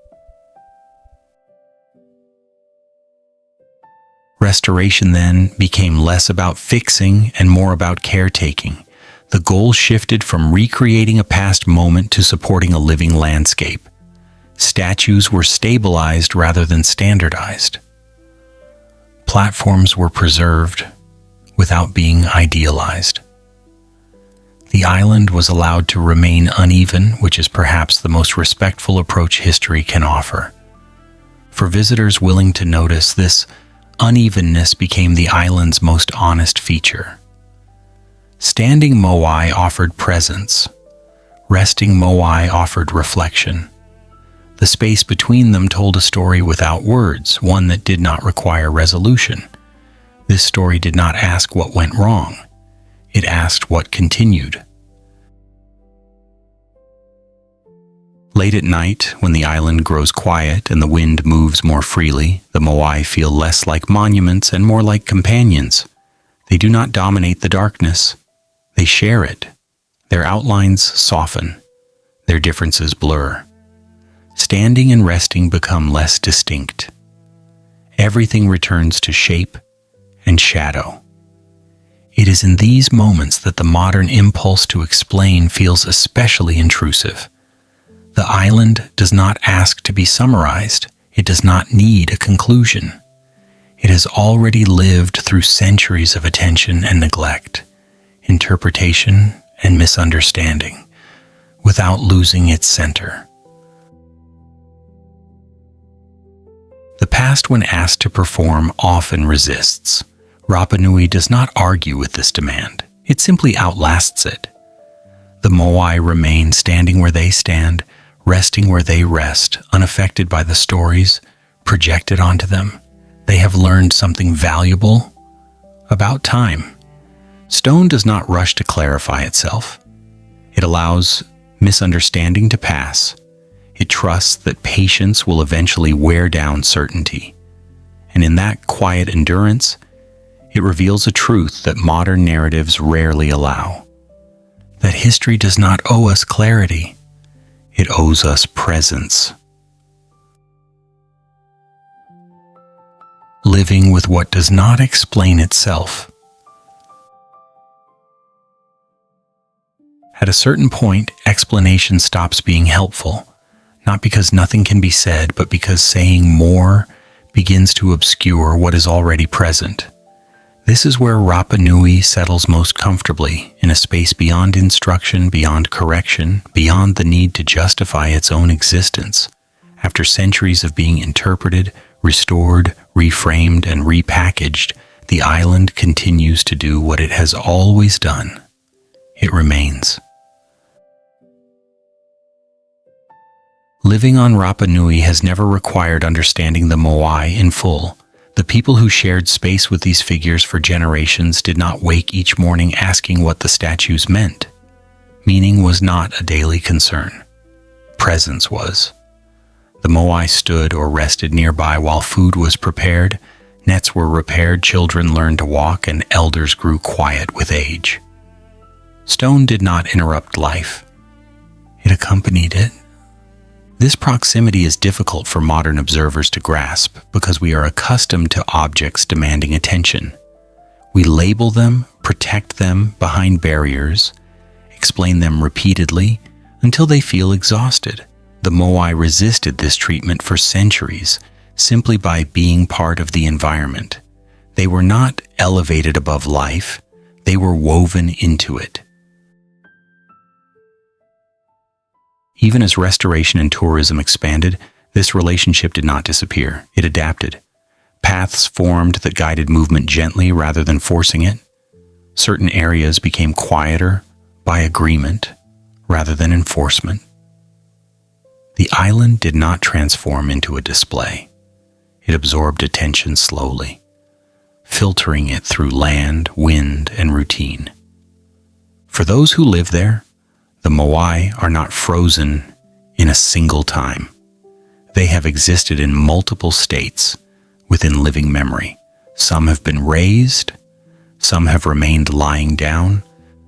Restoration then became less about fixing and more about caretaking. The goal shifted from recreating a past moment to supporting a living landscape. Statues were stabilized rather than standardized. Platforms were preserved without being idealized. The island was allowed to remain uneven, which is perhaps the most respectful approach history can offer. For visitors willing to notice, this unevenness became the island's most honest feature. Standing Moai offered presence. Resting Moai offered reflection. The space between them told a story without words, one that did not require resolution. This story did not ask what went wrong. It asked what continued. Late at night, when the island grows quiet and the wind moves more freely, the Moai feel less like monuments and more like companions. They do not dominate the darkness. They share it. Their outlines soften. Their differences blur. Standing and resting become less distinct. Everything returns to shape and shadow. It is in these moments that the modern impulse to explain feels especially intrusive. The island does not ask to be summarized. It does not need a conclusion. It has already lived through centuries of attention and neglect, interpretation and misunderstanding, without losing its center. The past, when asked to perform, often resists. Rapa Nui does not argue with this demand. It simply outlasts it. The Moai remain standing where they stand, resting where they rest, unaffected by the stories projected onto them. They have learned something valuable about time. Stone does not rush to clarify itself. It allows misunderstanding to pass. It trusts that patience will eventually wear down certainty. And in that quiet endurance, it reveals a truth that modern narratives rarely allow. That history does not owe us clarity. It owes us presence. Living with what does not explain itself. At a certain point, explanation stops being helpful, not because nothing can be said, but because saying more begins to obscure what is already present. This is where Rapa Nui settles most comfortably, in a space beyond instruction, beyond correction, beyond the need to justify its own existence. After centuries of being interpreted, restored, reframed, and repackaged, the island continues to do what it has always done. It remains. Living on Rapa Nui has never required understanding the Moai in full. The people who shared space with these figures for generations did not wake each morning asking what the statues meant. Meaning was not a daily concern. Presence was. The Moai stood or rested nearby while food was prepared, nets were repaired, children learned to walk, and elders grew quiet with age. Stone did not interrupt life. It accompanied it. This proximity is difficult for modern observers to grasp because we are accustomed to objects demanding attention. We label them, protect them behind barriers, explain them repeatedly until they feel exhausted. The Moai resisted this treatment for centuries simply by being part of the environment. They were not elevated above life. They were woven into it. Even as restoration and tourism expanded, this relationship did not disappear. It adapted. Paths formed that guided movement gently rather than forcing it. Certain areas became quieter by agreement rather than enforcement. The island did not transform into a display. It absorbed attention slowly, filtering it through land, wind, and routine. For those who live there, the Moai are not frozen in a single time. They have existed in multiple states within living memory. Some have been raised, some have remained lying down,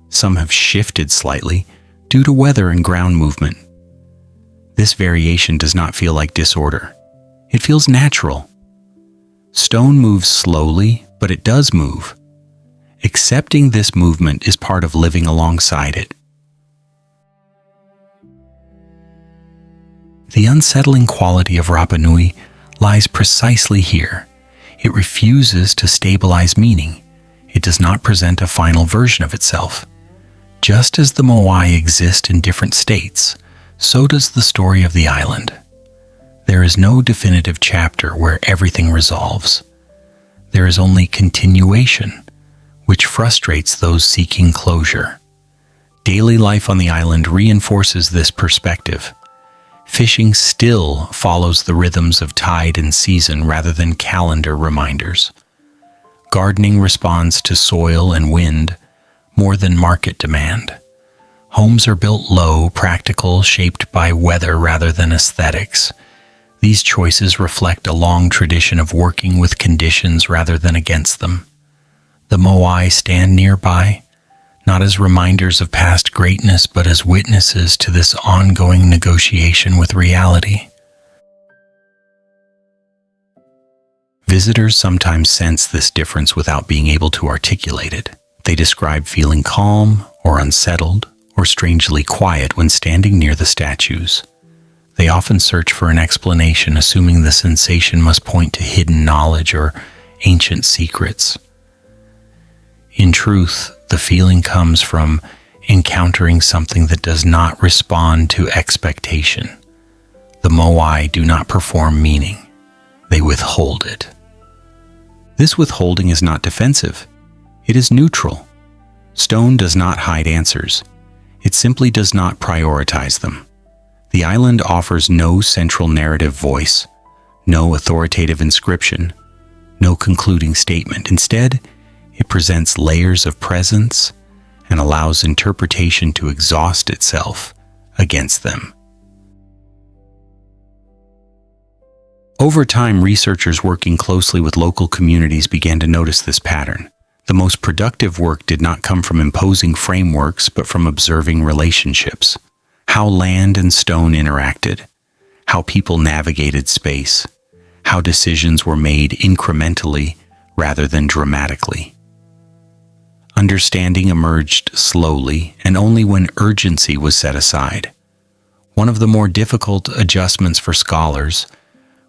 some have shifted slightly due to weather and ground movement. This variation does not feel like disorder. It feels natural. Stone moves slowly, but it does move. Accepting this movement is part of living alongside it. The unsettling quality of Rapa Nui lies precisely here. It refuses to stabilize meaning. It does not present a final version of itself. Just as the Moai exist in different states, so does the story of the island. There is no definitive chapter where everything resolves. There is only continuation, which frustrates those seeking closure. Daily life on the island reinforces this perspective. Fishing still follows the rhythms of tide and season rather than calendar reminders. Gardening responds to soil and wind more than market demand. Homes are built low, practical, shaped by weather rather than aesthetics. These choices reflect a long tradition of working with conditions rather than against them. The Moai stand nearby, not as reminders of past greatness, but as witnesses to this ongoing negotiation with reality. Visitors sometimes sense this difference without being able to articulate it. They describe feeling calm or unsettled or strangely quiet when standing near the statues. They often search for an explanation, assuming the sensation must point to hidden knowledge or ancient secrets. In truth, the feeling comes from encountering something that does not respond to expectation. The Moai do not perform meaning. They withhold it. This withholding is not defensive. It is neutral. Stone does not hide answers. It simply does not prioritize them. The island offers no central narrative voice, no authoritative inscription, no concluding statement. Instead, it presents layers of presence and allows interpretation to exhaust itself against them. Over time, researchers working closely with local communities began to notice this pattern. The most productive work did not come from imposing frameworks, but from observing relationships. How land and stone interacted, how people navigated space, how decisions were made incrementally rather than dramatically. Understanding emerged slowly and only when urgency was set aside. One of the more difficult adjustments for scholars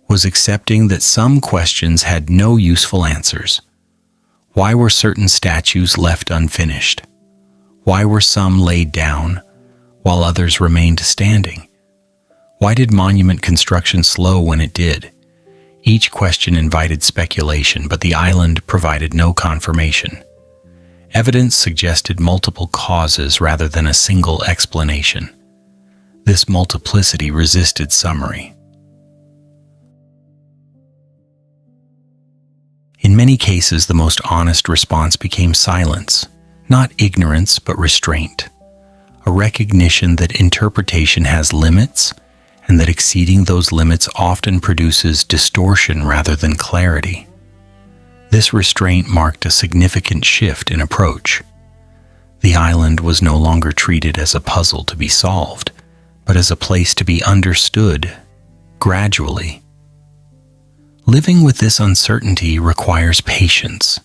was accepting that some questions had no useful answers. Why were certain statues left unfinished? Why were some laid down while others remained standing? Why did monument construction slow when it did? Each question invited speculation, but the island provided no confirmation. Evidence suggested multiple causes rather than a single explanation. This multiplicity resisted summary. In many cases, the most honest response became silence, not ignorance but restraint, a recognition that interpretation has limits and that exceeding those limits often produces distortion rather than clarity. This restraint marked a significant shift in approach. The island was no longer treated as a puzzle to be solved, but as a place to be understood gradually. Living with this uncertainty requires patience.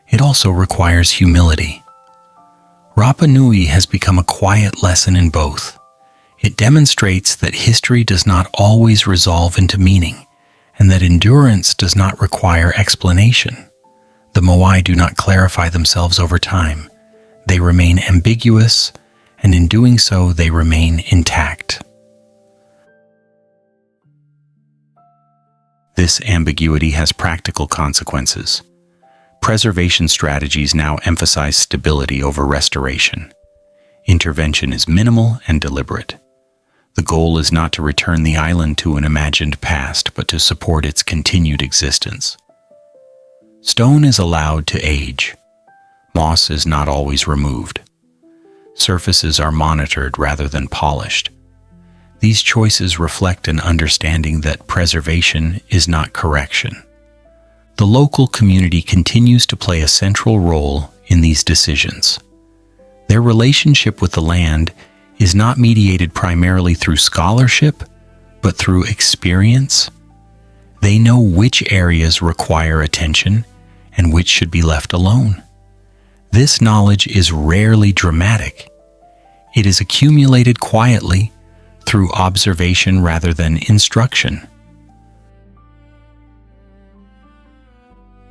It also requires humility. Rapa Nui has become a quiet lesson in both. It demonstrates that history does not always resolve into meaning, and that endurance does not require explanation. The Moai do not clarify themselves over time. they remain ambiguous, and in doing so, they remain intact. This ambiguity has practical consequences. Preservation strategies now emphasize stability over restoration. Intervention is minimal and deliberate. The goal is not to return the island to an imagined past, but to support its continued existence. Stone is allowed to age. Moss is not always removed. Surfaces are monitored rather than polished. These choices reflect an understanding that preservation is not correction. The local community continues to play a central role in these decisions. Their relationship with the land is not mediated primarily through scholarship, but through experience. They know which areas require attention and which should be left alone. This knowledge is rarely dramatic. It is accumulated quietly through observation rather than instruction.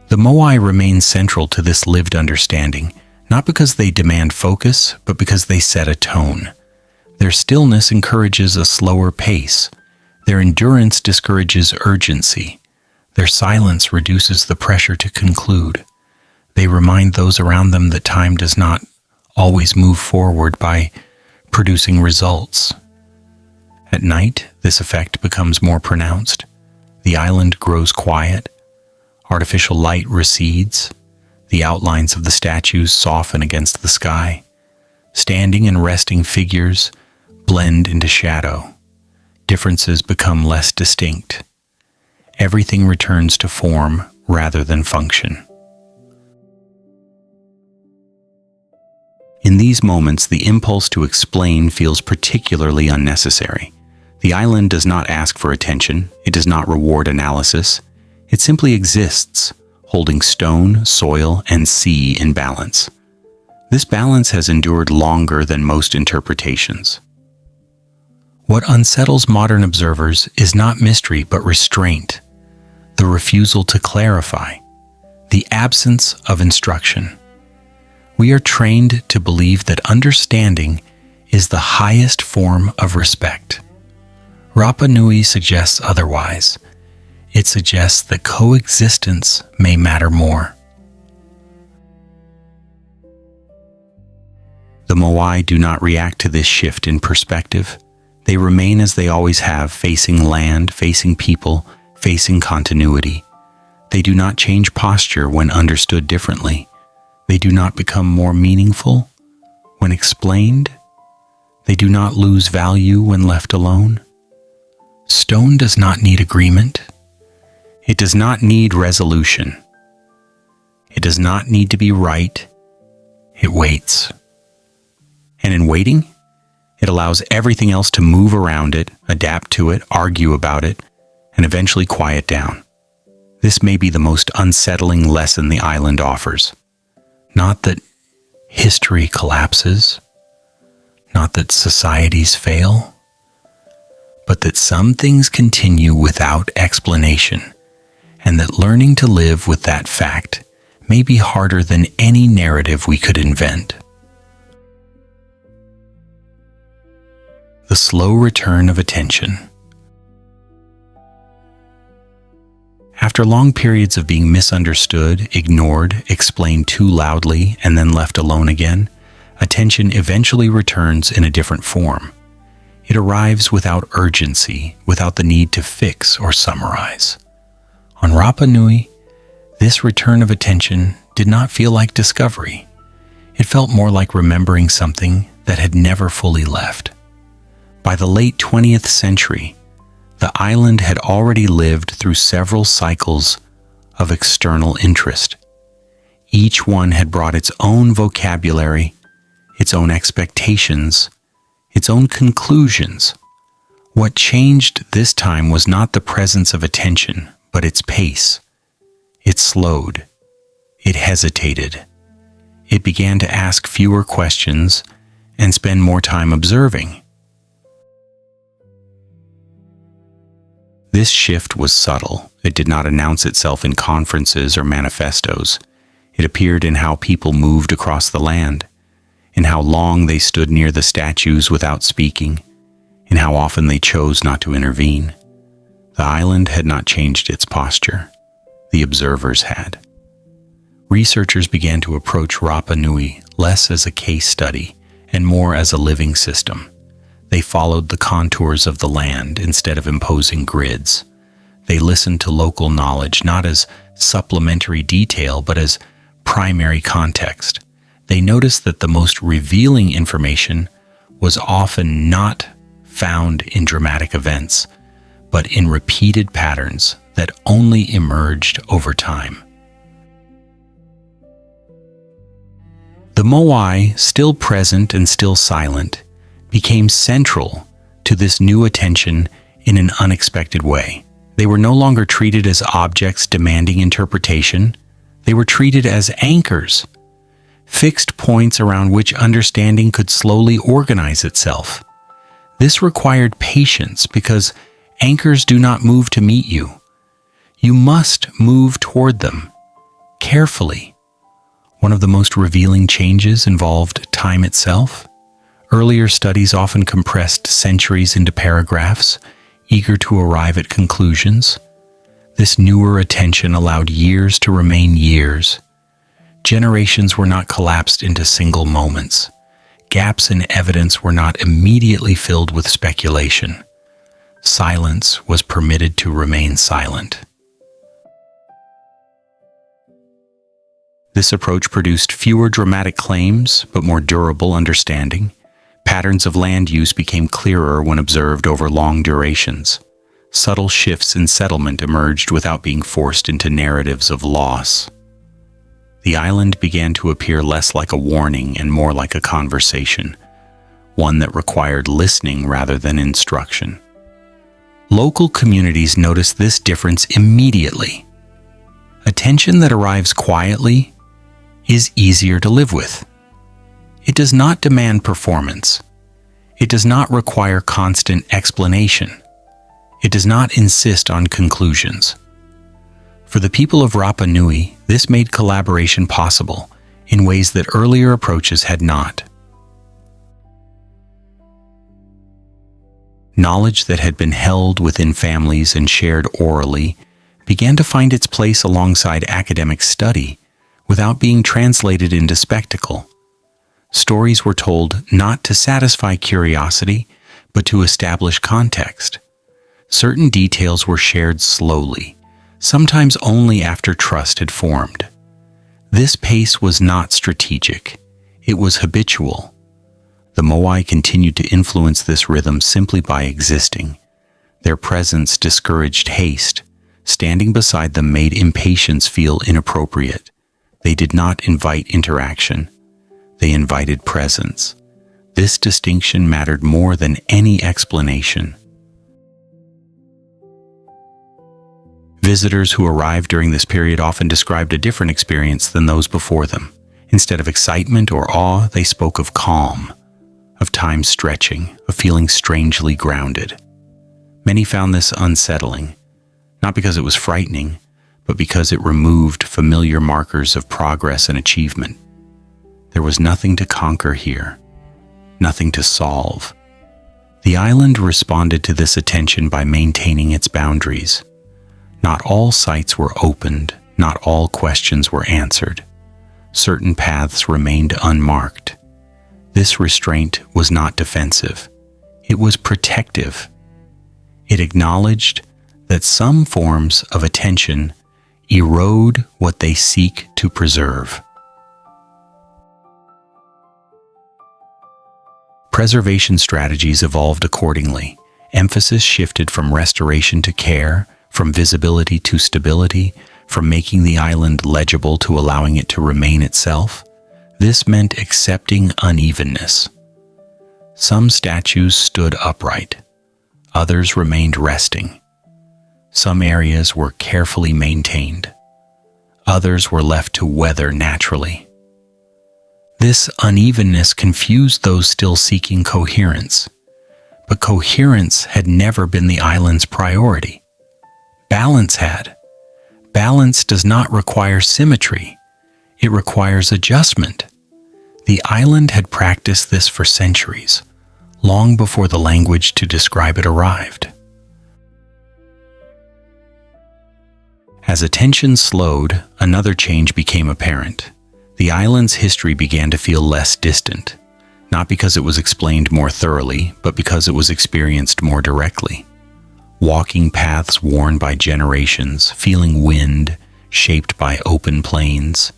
The Moai remain central to this lived understanding, not because they demand focus, but because they set a tone. Their stillness encourages a slower pace. Their endurance discourages urgency. Their silence reduces the pressure to conclude. They remind those around them that time does not always move forward by producing results. At night, this effect becomes more pronounced. The island grows quiet. Artificial light recedes. The outlines of the statues soften against the sky. Standing and resting figures blend into shadow. Differences become less distinct. Everything returns to form rather than function. In these moments, the impulse to explain feels particularly unnecessary. The island does not ask for attention. It does not reward analysis. It simply exists, holding stone, soil, and sea in balance. This balance has endured longer than most interpretations. What unsettles modern observers is not mystery but restraint, the refusal to clarify, the absence of instruction. We are trained to believe that understanding is the highest form of respect. Rapa Nui suggests otherwise. It suggests that coexistence may matter more. The Moai do not react to this shift in perspective. They remain as they always have, facing land, facing people, facing continuity. They do not change posture when understood differently. They do not become more meaningful when explained. They do not lose value when left alone. Stone does not need agreement. It does not need resolution. It does not need to be right. It waits. And in waiting, it allows everything else to move around it, adapt to it, argue about it, and eventually quiet down. This may be the most unsettling lesson the island offers. Not that history collapses, not that societies fail, but that some things continue without explanation, and that learning to live with that fact may be harder than any narrative we could invent. The slow return of attention. After long periods of being misunderstood, ignored, explained too loudly, and then left alone again, attention eventually returns in a different form. It arrives without urgency, without the need to fix or summarize. On Rapa Nui, this return of attention did not feel like discovery. It felt more like remembering something that had never fully left. By the late 20th century, the island had already lived through several cycles of external interest. Each one had brought its own vocabulary, its own expectations, its own conclusions. What changed this time was not the presence of attention, but its pace. It slowed. It hesitated. It began to ask fewer questions and spend more time observing. This shift was subtle. It did not announce itself in conferences or manifestos. It appeared in how people moved across the land. how long they stood near the statues without speaking, and how often they chose not to intervene. The island had not changed its posture. The observers had. Researchers began to approach Rapa Nui less as a case study and more as a living system. They followed the contours of the land instead of imposing grids. They listened to local knowledge not as supplementary detail but as primary context. They noticed that the most revealing information was often not found in dramatic events, but in repeated patterns that only emerged over time. The Moai, still present and still silent, became central to this new attention in an unexpected way. They were no longer treated as objects demanding interpretation. They were treated as anchors, fixed points around which understanding could slowly organize itself. This required patience because anchors do not move to meet you. You must move toward them, carefully. One of the most revealing changes involved time itself. Earlier studies often compressed centuries into paragraphs, eager to arrive at conclusions. This newer attention allowed years to remain years. Generations were not collapsed into single moments. Gaps in evidence were not immediately filled with speculation. Silence was permitted to remain silent. This approach produced fewer dramatic claims, but more durable understanding. Patterns of land use became clearer when observed over long durations. Subtle shifts in settlement emerged without being forced into narratives of loss. The island began to appear less like a warning and more like a conversation, one that required listening rather than instruction. Local communities noticed this difference immediately. Attention that arrives quietly is easier to live with. It does not demand performance. It does not require constant explanation. It does not insist on conclusions. For the people of Rapa Nui, this made collaboration possible in ways that earlier approaches had not. Knowledge that had been held within families and shared orally began to find its place alongside academic study without being translated into spectacle. Stories were told not to satisfy curiosity, but to establish context. Certain details were shared slowly, sometimes only after trust had formed. This pace was not strategic. It was habitual. The Moai continued to influence this rhythm simply by existing. Their presence discouraged haste. Standing beside them made impatience feel inappropriate. They did not invite interaction. They invited presence. This distinction mattered more than any explanation. Visitors who arrived during this period often described a different experience than those before them. Instead of excitement or awe, they spoke of calm, of time stretching, of feeling strangely grounded. Many found this unsettling, not because it was frightening, but because it removed familiar markers of progress and achievement. There was nothing to conquer here, nothing to solve. The island responded to this attention by maintaining its boundaries. Not all sites were opened, not all questions were answered. Certain paths remained unmarked. This restraint was not defensive. It was protective. It acknowledged that some forms of attention erode what they seek to preserve. Preservation strategies evolved accordingly. Emphasis shifted from restoration to care, from visibility to stability, from making the island legible to allowing it to remain itself. This meant accepting unevenness. Some statues stood upright. Others remained resting. Some areas were carefully maintained. Others were left to weather naturally. This unevenness confused those still seeking coherence. But coherence had never been the island's priority. Balance had. Balance does not require symmetry. It requires adjustment. The island had practiced this for centuries, long before the language to describe it arrived. As attention slowed, another change became apparent. The island's history began to feel less distant, not because it was explained more thoroughly, but because it was experienced more directly. Walking paths worn by generations, feeling wind shaped by open plains,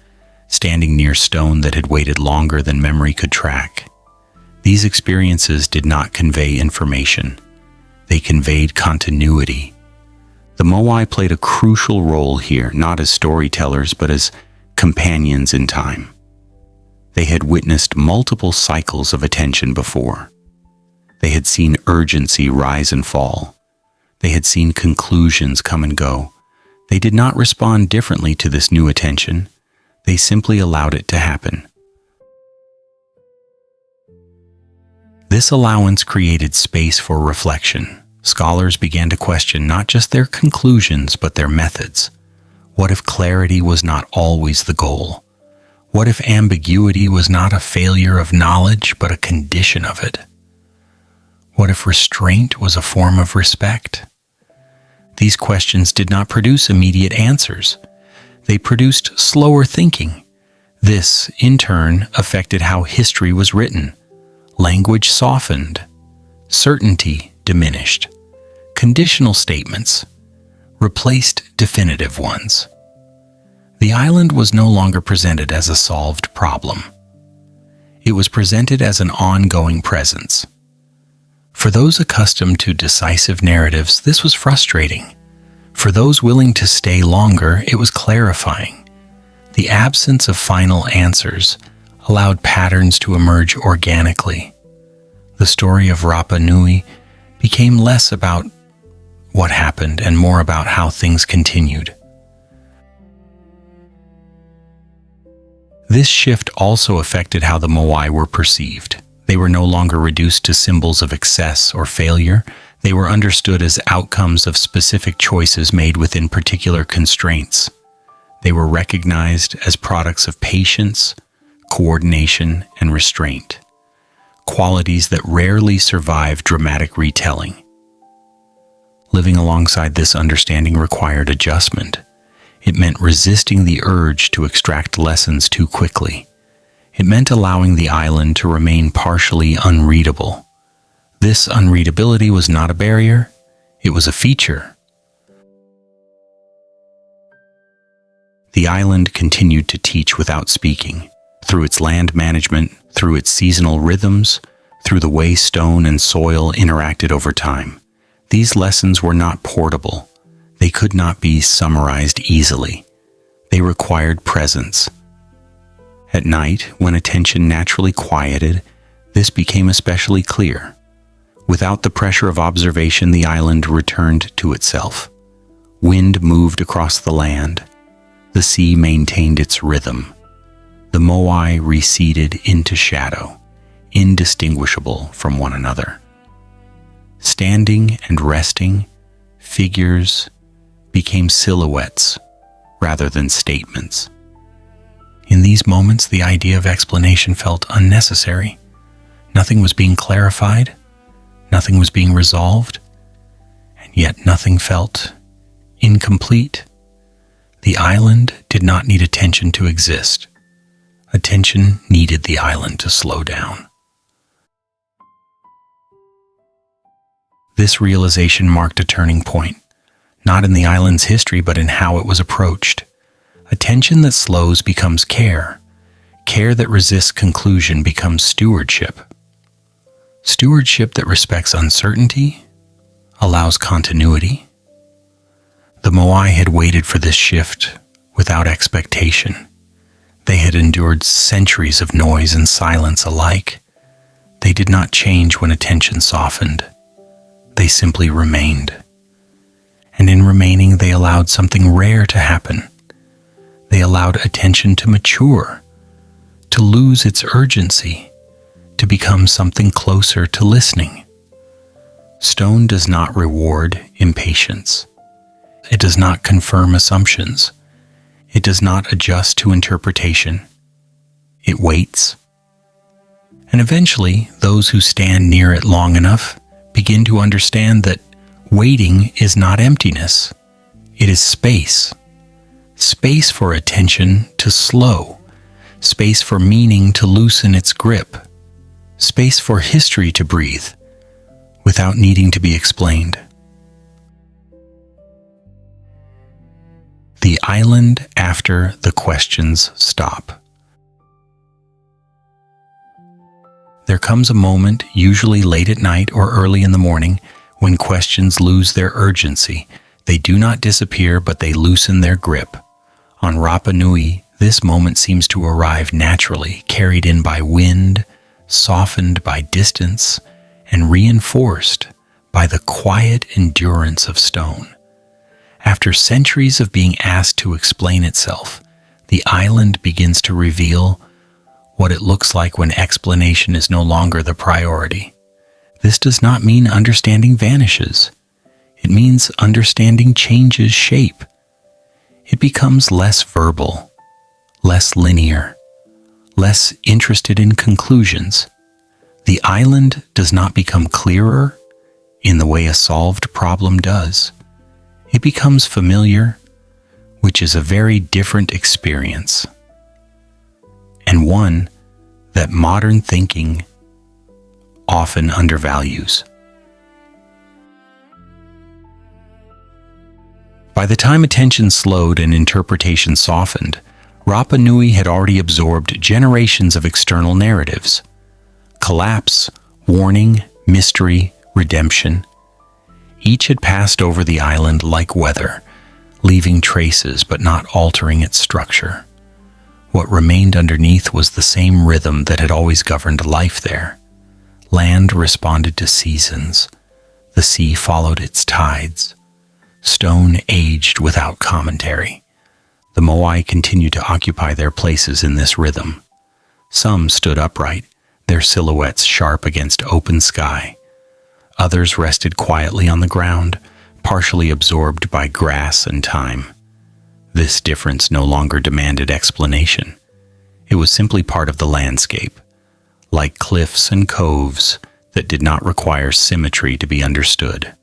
standing near stone that had waited longer than memory could track. These experiences did not convey information. They conveyed continuity. The Moai played a crucial role here, not as storytellers, but as companions in time. They had witnessed multiple cycles of attention before. They had seen urgency rise and fall. They had seen conclusions come and go. They did not respond differently to this new attention. They simply allowed it to happen. This allowance created space for reflection. Scholars began to question not just their conclusions, but their methods. What if clarity was not always the goal? What if ambiguity was not a failure of knowledge, but a condition of it? What if restraint was a form of respect? These questions did not produce immediate answers. They produced slower thinking. This, in turn, affected how history was written. Language softened. Certainty diminished. Conditional statements replaced definitive ones. The island was no longer presented as a solved problem. It was presented as an ongoing presence. For those accustomed to decisive narratives, this was frustrating. For those willing to stay longer, it was clarifying. The absence of final answers allowed patterns to emerge organically. The story of Rapa Nui became less about what happened and more about how things continued. This shift also affected how the Moai were perceived. They were no longer reduced to symbols of excess or failure. They were understood as outcomes of specific choices made within particular constraints. They were recognized as products of patience, coordination, and restraint, qualities that rarely survive dramatic retelling. Living alongside this understanding required adjustment. It meant resisting the urge to extract lessons too quickly. It meant allowing the island to remain partially unreadable. This unreadability was not a barrier, it was a feature. The island continued to teach without speaking, through its land management, through its seasonal rhythms, through the way stone and soil interacted over time. These lessons were not portable. They could not be summarized easily. They required presence. At night, when attention naturally quieted, this became especially clear. Without the pressure of observation, the island returned to itself. Wind moved across the land. The sea maintained its rhythm. The Moai receded into shadow, indistinguishable from one another. Standing and resting, figures became silhouettes rather than statements. In these moments, the idea of explanation felt unnecessary. Nothing was being clarified, nothing was being resolved, and yet nothing felt incomplete. The island did not need attention to exist. Attention needed the island to slow down. This realization marked a turning point, not in the island's history, but in how it was approached. Attention that slows becomes care. Care that resists conclusion becomes stewardship. Stewardship that respects uncertainty allows continuity. The Moai had waited for this shift without expectation. They had endured centuries of noise and silence alike. They did not change when attention softened. They simply remained. And in remaining, they allowed something rare to happen. They allowed attention to mature, to lose its urgency, to become something closer to listening. Stone does not reward impatience. It does not confirm assumptions. It does not adjust to interpretation. It waits, And eventually, those who stand near it long enough begin to understand that waiting is not emptiness. It is space. Space for attention to slow. Space for meaning to loosen its grip. Space for history to breathe without needing to be explained. The island after the questions stop. There comes a moment, usually late at night or early in the morning, when questions lose their urgency. They do not disappear, but they loosen their grip. On Rapa Nui, this moment seems to arrive naturally, carried in by wind, softened by distance, and reinforced by the quiet endurance of stone. After centuries of being asked to explain itself, the island begins to reveal what it looks like when explanation is no longer the priority. This does not mean understanding vanishes. It means understanding changes shape. It becomes less verbal, less linear, less interested in conclusions. The island does not become clearer in the way a solved problem does. It becomes familiar, which is a very different experience, and one that modern thinking often undervalues. By the time attention slowed and interpretation softened, Rapa Nui had already absorbed generations of external narratives. Collapse, warning, mystery, redemption. Each had passed over the island like weather, leaving traces but not altering its structure. What remained underneath was the same rhythm that had always governed life there. Land responded to seasons. The sea followed its tides. Stone aged without commentary. The Moai continued to occupy their places in this rhythm. Some stood upright, their silhouettes sharp against open sky. Others rested quietly on the ground, partially absorbed by grass and time. This difference no longer demanded explanation. It was simply part of the landscape, like cliffs and coves that did not require symmetry to be understood.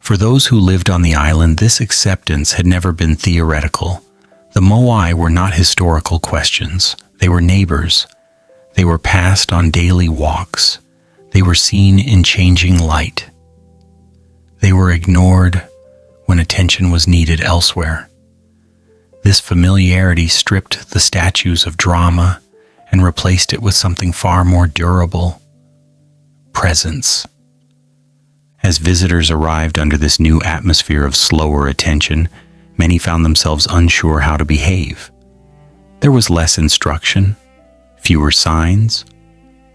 For those who lived on the island, this acceptance had never been theoretical. The Moai were not historical questions. They were neighbors. They were passed on daily walks. They were seen in changing light. They were ignored when attention was needed elsewhere. This familiarity stripped the statues of drama and replaced it with something far more durable: presence. As visitors arrived under this new atmosphere of slower attention, many found themselves unsure how to behave. There was less instruction, fewer signs,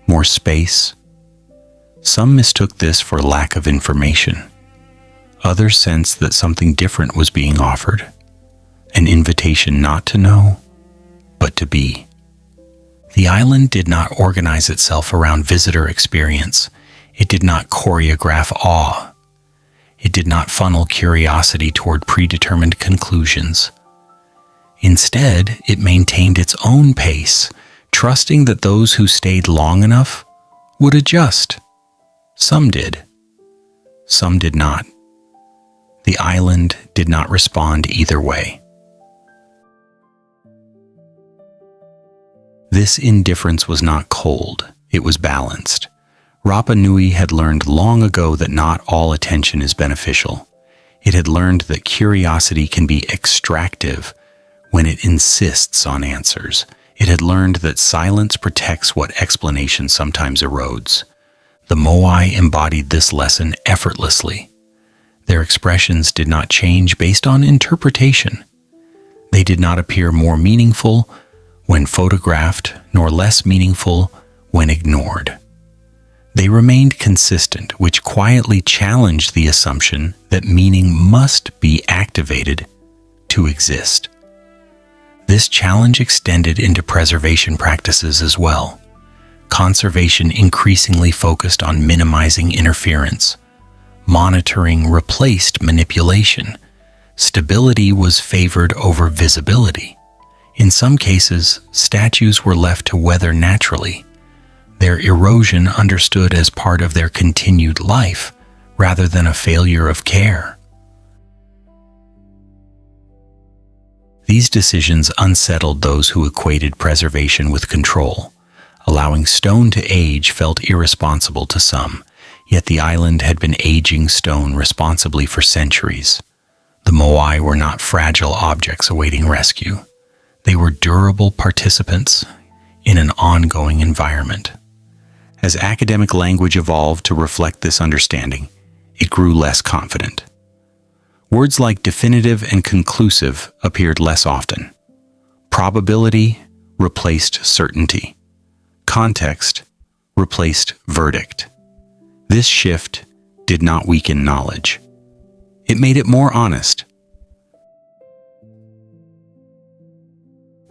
more space. Some mistook this for lack of information. Others sensed that something different was being offered, an invitation not to know, but to be. The island did not organize itself around visitor experience. It did not choreograph awe. It did not funnel curiosity toward predetermined conclusions. Instead, it maintained its own pace, trusting that those who stayed long enough would adjust. Some did. Some did not. The island did not respond either way. This indifference was not cold. It was balanced. Rapa Nui had learned long ago that not all attention is beneficial. It had learned that curiosity can be extractive when it insists on answers. It had learned that silence protects what explanation sometimes erodes. The Moai embodied this lesson effortlessly. Their expressions did not change based on interpretation. They did not appear more meaningful when photographed, nor less meaningful when ignored. They remained consistent, which quietly challenged the assumption that meaning must be activated to exist. This challenge extended into preservation practices as well. Conservation increasingly focused on minimizing interference. Monitoring replaced manipulation. Stability was favored over visibility. In some cases, statues were left to weather naturally, their erosion understood as part of their continued life rather than a failure of care. These decisions unsettled those who equated preservation with control. Allowing stone to age felt irresponsible to some, yet the island had been aging stone responsibly for centuries. The Moai were not fragile objects awaiting rescue. They were durable participants in an ongoing environment. As academic language evolved to reflect this understanding, it grew less confident. Words like definitive and conclusive appeared less often. Probability replaced certainty. Context replaced verdict. This shift did not weaken knowledge. It made it more honest.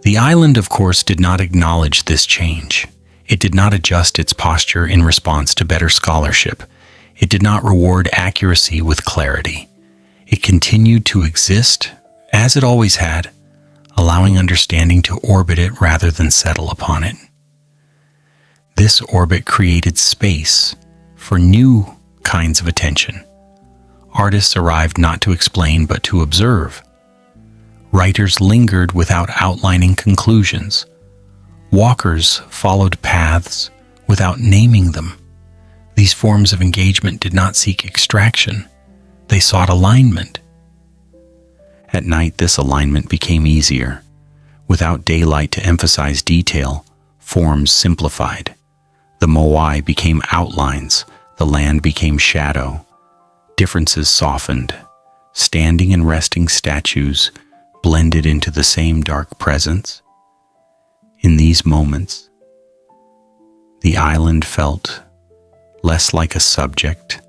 The island, of course, did not acknowledge this change. It did not adjust its posture in response to better scholarship. It did not reward accuracy with clarity. It continued to exist, as it always had, allowing understanding to orbit it rather than settle upon it. This orbit created space for new kinds of attention. Artists arrived not to explain but to observe. Writers lingered without outlining conclusions. Walkers followed paths without naming them. These forms of engagement did not seek extraction. They sought alignment. At night, this alignment became easier. Without daylight to emphasize detail, forms simplified. The Moai became outlines, the land became shadow. Differences softened. Standing and resting statues blended into the same dark presence. In these moments, the island felt less like a subject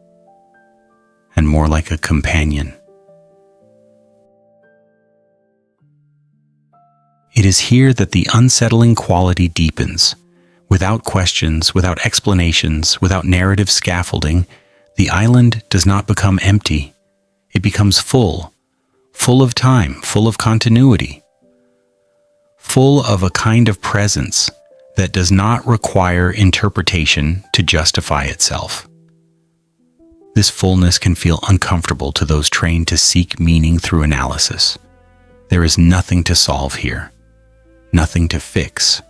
and more like a companion. It is here that the unsettling quality deepens. Without questions, without explanations, without narrative scaffolding, the island does not become empty. It becomes full of time, full of continuity, full of a kind of presence that does not require interpretation to justify itself. This fullness can feel uncomfortable to those trained to seek meaning through analysis. There is nothing to solve here, nothing to fix,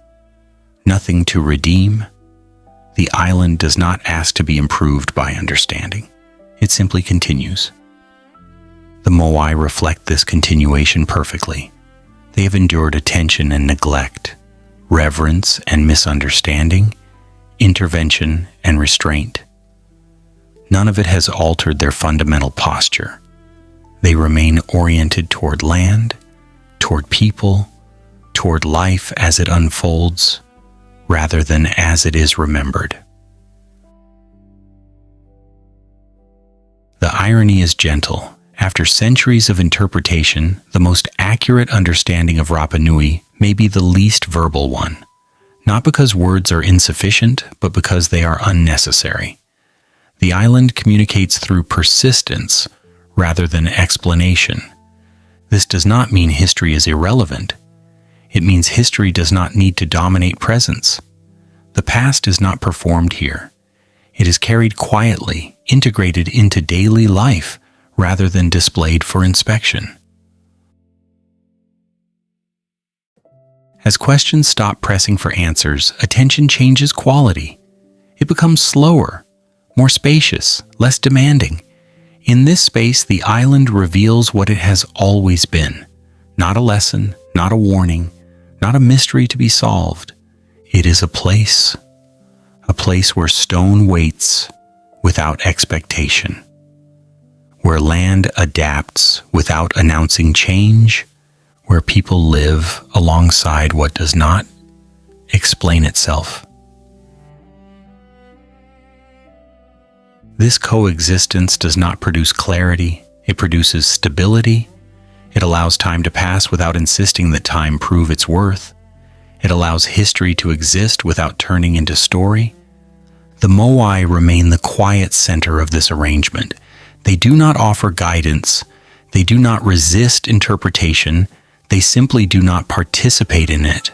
nothing to redeem. The island does not ask to be improved by understanding. It simply continues. The Moai reflect this continuation perfectly. They have endured attention and neglect, reverence and misunderstanding, intervention and restraint. None of it has altered their fundamental posture. They remain oriented toward land, toward people, toward life as it unfolds, rather than as it is remembered. The irony is gentle. After centuries of interpretation, the most accurate understanding of Rapa Nui may be the least verbal one, not because words are insufficient, but because they are unnecessary. The island communicates through persistence rather than explanation. This does not mean history is irrelevant. It means history does not need to dominate presence. The past is not performed here. It is carried quietly, integrated into daily life, rather than displayed for inspection. As questions stop pressing for answers, attention changes quality. It becomes slower, more spacious, less demanding. In this space, the island reveals what it has always been. Not a lesson, not a warning, not a mystery to be solved. It is a place where stone waits without expectation, where land adapts without announcing change, where people live alongside what does not explain itself. This coexistence does not produce clarity, it produces stability. It allows time to pass without insisting that time prove its worth. It allows history to exist without turning into story. The Moai remain the quiet center of this arrangement. They do not offer guidance. They do not resist interpretation. They simply do not participate in it.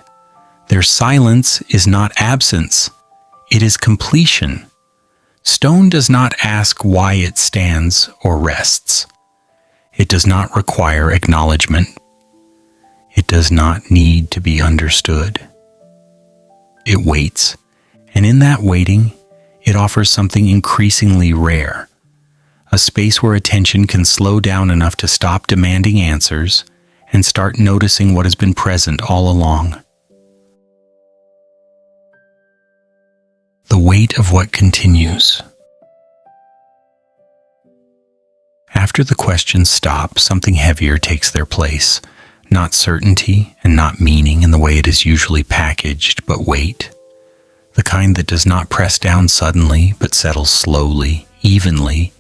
Their silence is not absence. It is completion. Stone does not ask why it stands or rests. It does not require acknowledgement. It does not need to be understood. It waits, and in that waiting, it offers something increasingly rare, a space where attention can slow down enough to stop demanding answers and start noticing what has been present all along. The weight of what continues. After the questions stop, something heavier takes their place. Not certainty and not meaning in the way it is usually packaged, but weight. The kind that does not press down suddenly, but settles slowly, evenly,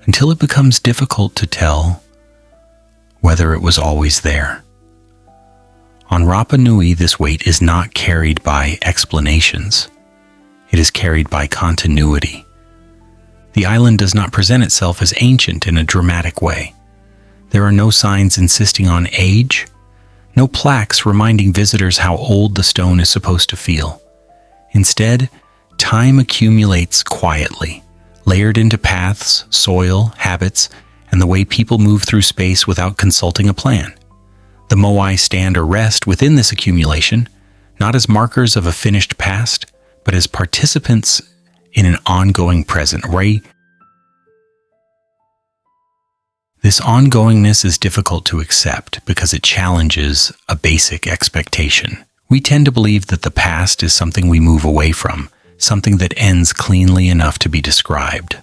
until it becomes difficult to tell whether it was always there. On Rapa Nui, this weight is not carried by explanations. It is carried by continuity. The island does not present itself as ancient in a dramatic way. There are no signs insisting on age, no plaques reminding visitors how old the stone is supposed to feel. Instead, time accumulates quietly, layered into paths, soil, habits, and the way people move through space without consulting a plan. The Moai stand or rest within this accumulation, not as markers of a finished past, but as participants in an ongoing present. This ongoingness is difficult to accept because it challenges a basic expectation. We tend to believe that the past is something we move away from, something that ends cleanly enough to be described.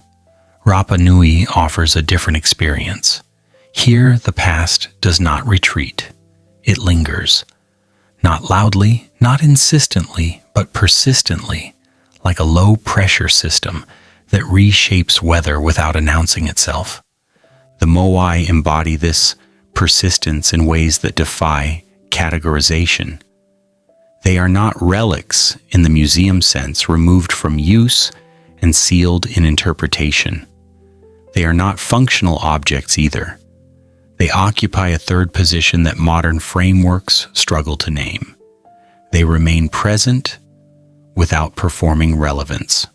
Rapa Nui offers a different experience. Here, the past does not retreat. It lingers. Not loudly, not insistently, but persistently, like a low-pressure system that reshapes weather without announcing itself. The Moai embody this persistence in ways that defy categorization. They are not relics in the museum sense, removed from use and sealed in interpretation. They are not functional objects either. They occupy a third position that modern frameworks struggle to name. They remain present without performing relevance.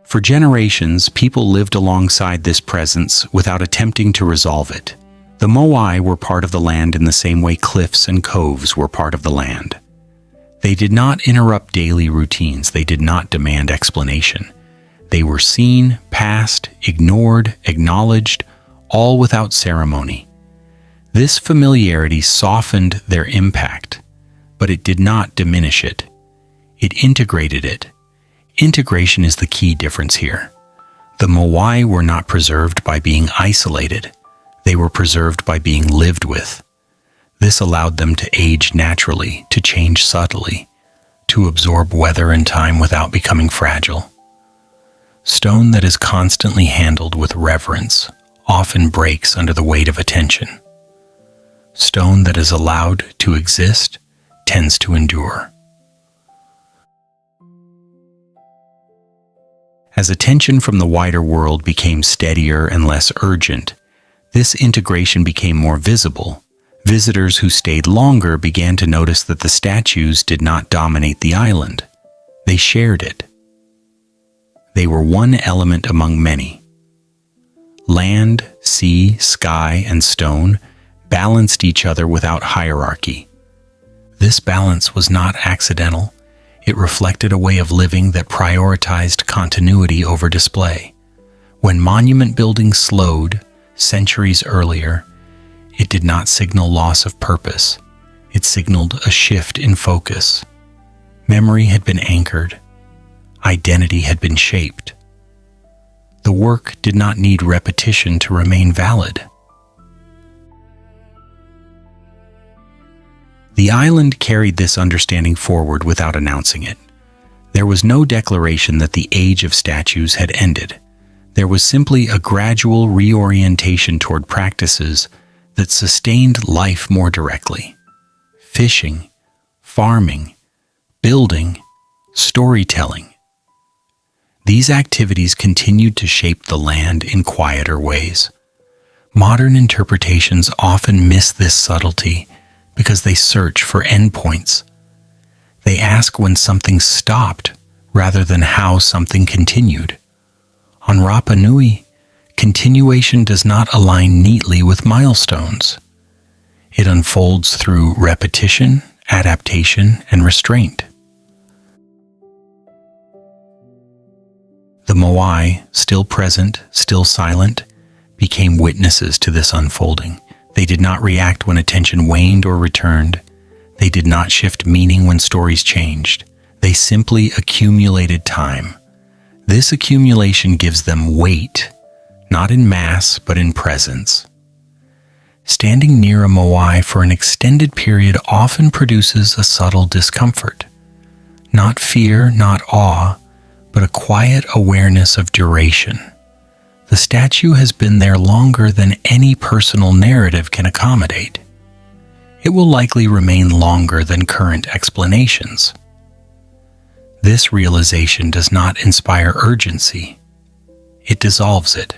For generations, people lived alongside this presence without attempting to resolve it. The Moai were part of the land in the same way cliffs and coves were part of the land. They did not interrupt daily routines. They did not demand explanation. They were seen, passed, ignored, acknowledged, all without ceremony. This familiarity softened their impact, but it did not diminish it. It integrated it. Integration is the key difference here. The Moai were not preserved by being isolated. They were preserved by being lived with. This allowed them to age naturally, to change subtly, to absorb weather and time without becoming fragile. Stone that is constantly handled with reverence often breaks under the weight of attention. Stone that is allowed to exist tends to endure. As attention from the wider world became steadier and less urgent, this integration became more visible. Visitors who stayed longer began to notice that the statues did not dominate the island. They shared it. They were one element among many. Land, sea, sky, and stone balanced each other without hierarchy. This balance was not accidental. It reflected a way of living that prioritized continuity over display. When monument building slowed, centuries earlier, it did not signal loss of purpose. It signaled a shift in focus. Memory had been anchored. Identity had been shaped. The work did not need repetition to remain valid. The island carried this understanding forward without announcing it. There was no declaration that the age of statues had ended. There was simply a gradual reorientation toward practices that sustained life more directly. Fishing, farming, building, storytelling. These activities continued to shape the land in quieter ways. Modern interpretations often miss this subtlety because they search for endpoints. They ask when something stopped rather than how something continued. On Rapa Nui, continuation does not align neatly with milestones. It unfolds through repetition, adaptation, and restraint. The Moai, still present, still silent, became witnesses to this unfolding. They did not react when attention waned or returned. They did not shift meaning when stories changed. They simply accumulated time. This accumulation gives them weight, not in mass, but in presence. Standing near a Moai for an extended period often produces a subtle discomfort. Not fear, not awe, but a quiet awareness of duration. The statue has been there longer than any personal narrative can accommodate. It will likely remain longer than current explanations. This realization does not inspire urgency. It dissolves it.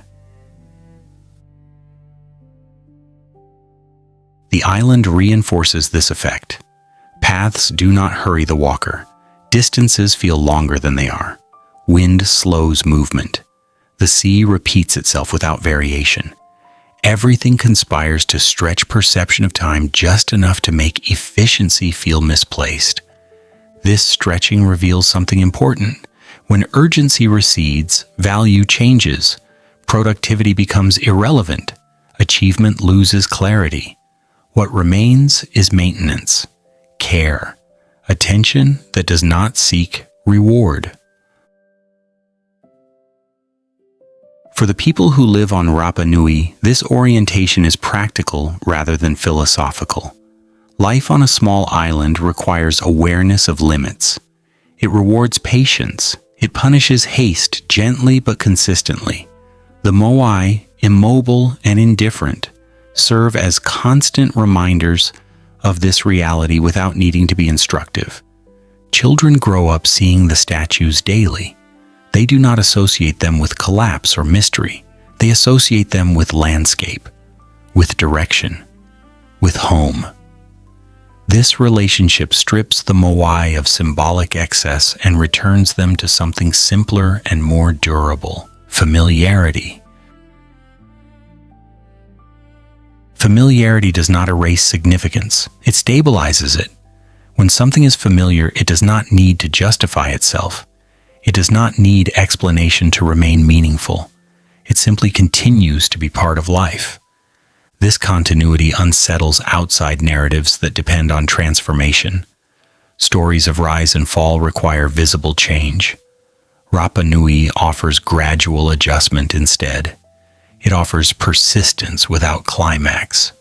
The island reinforces this effect. Paths do not hurry the walker. Distances feel longer than they are. Wind slows movement. The sea repeats itself without variation. Everything conspires to stretch perception of time just enough to make efficiency feel misplaced. This stretching reveals something important. When urgency recedes, value changes. Productivity becomes irrelevant. Achievement loses clarity. What remains is maintenance, care, attention that does not seek reward. For the people who live on Rapa Nui, this orientation is practical rather than philosophical. Life on a small island requires awareness of limits. It rewards patience. It punishes haste gently but consistently. The Moai, immobile and indifferent, serve as constant reminders of this reality without needing to be instructive. Children grow up seeing the statues daily. They do not associate them with collapse or mystery. They associate them with landscape, with direction, with home. This relationship strips the Moai of symbolic excess and returns them to something simpler and more durable: familiarity. Familiarity does not erase significance. It stabilizes it. When something is familiar, it does not need to justify itself. It does not need explanation to remain meaningful. It simply continues to be part of life. This continuity unsettles outside narratives that depend on transformation. Stories of rise and fall require visible change. Rapa Nui offers gradual adjustment instead. It offers persistence without climax.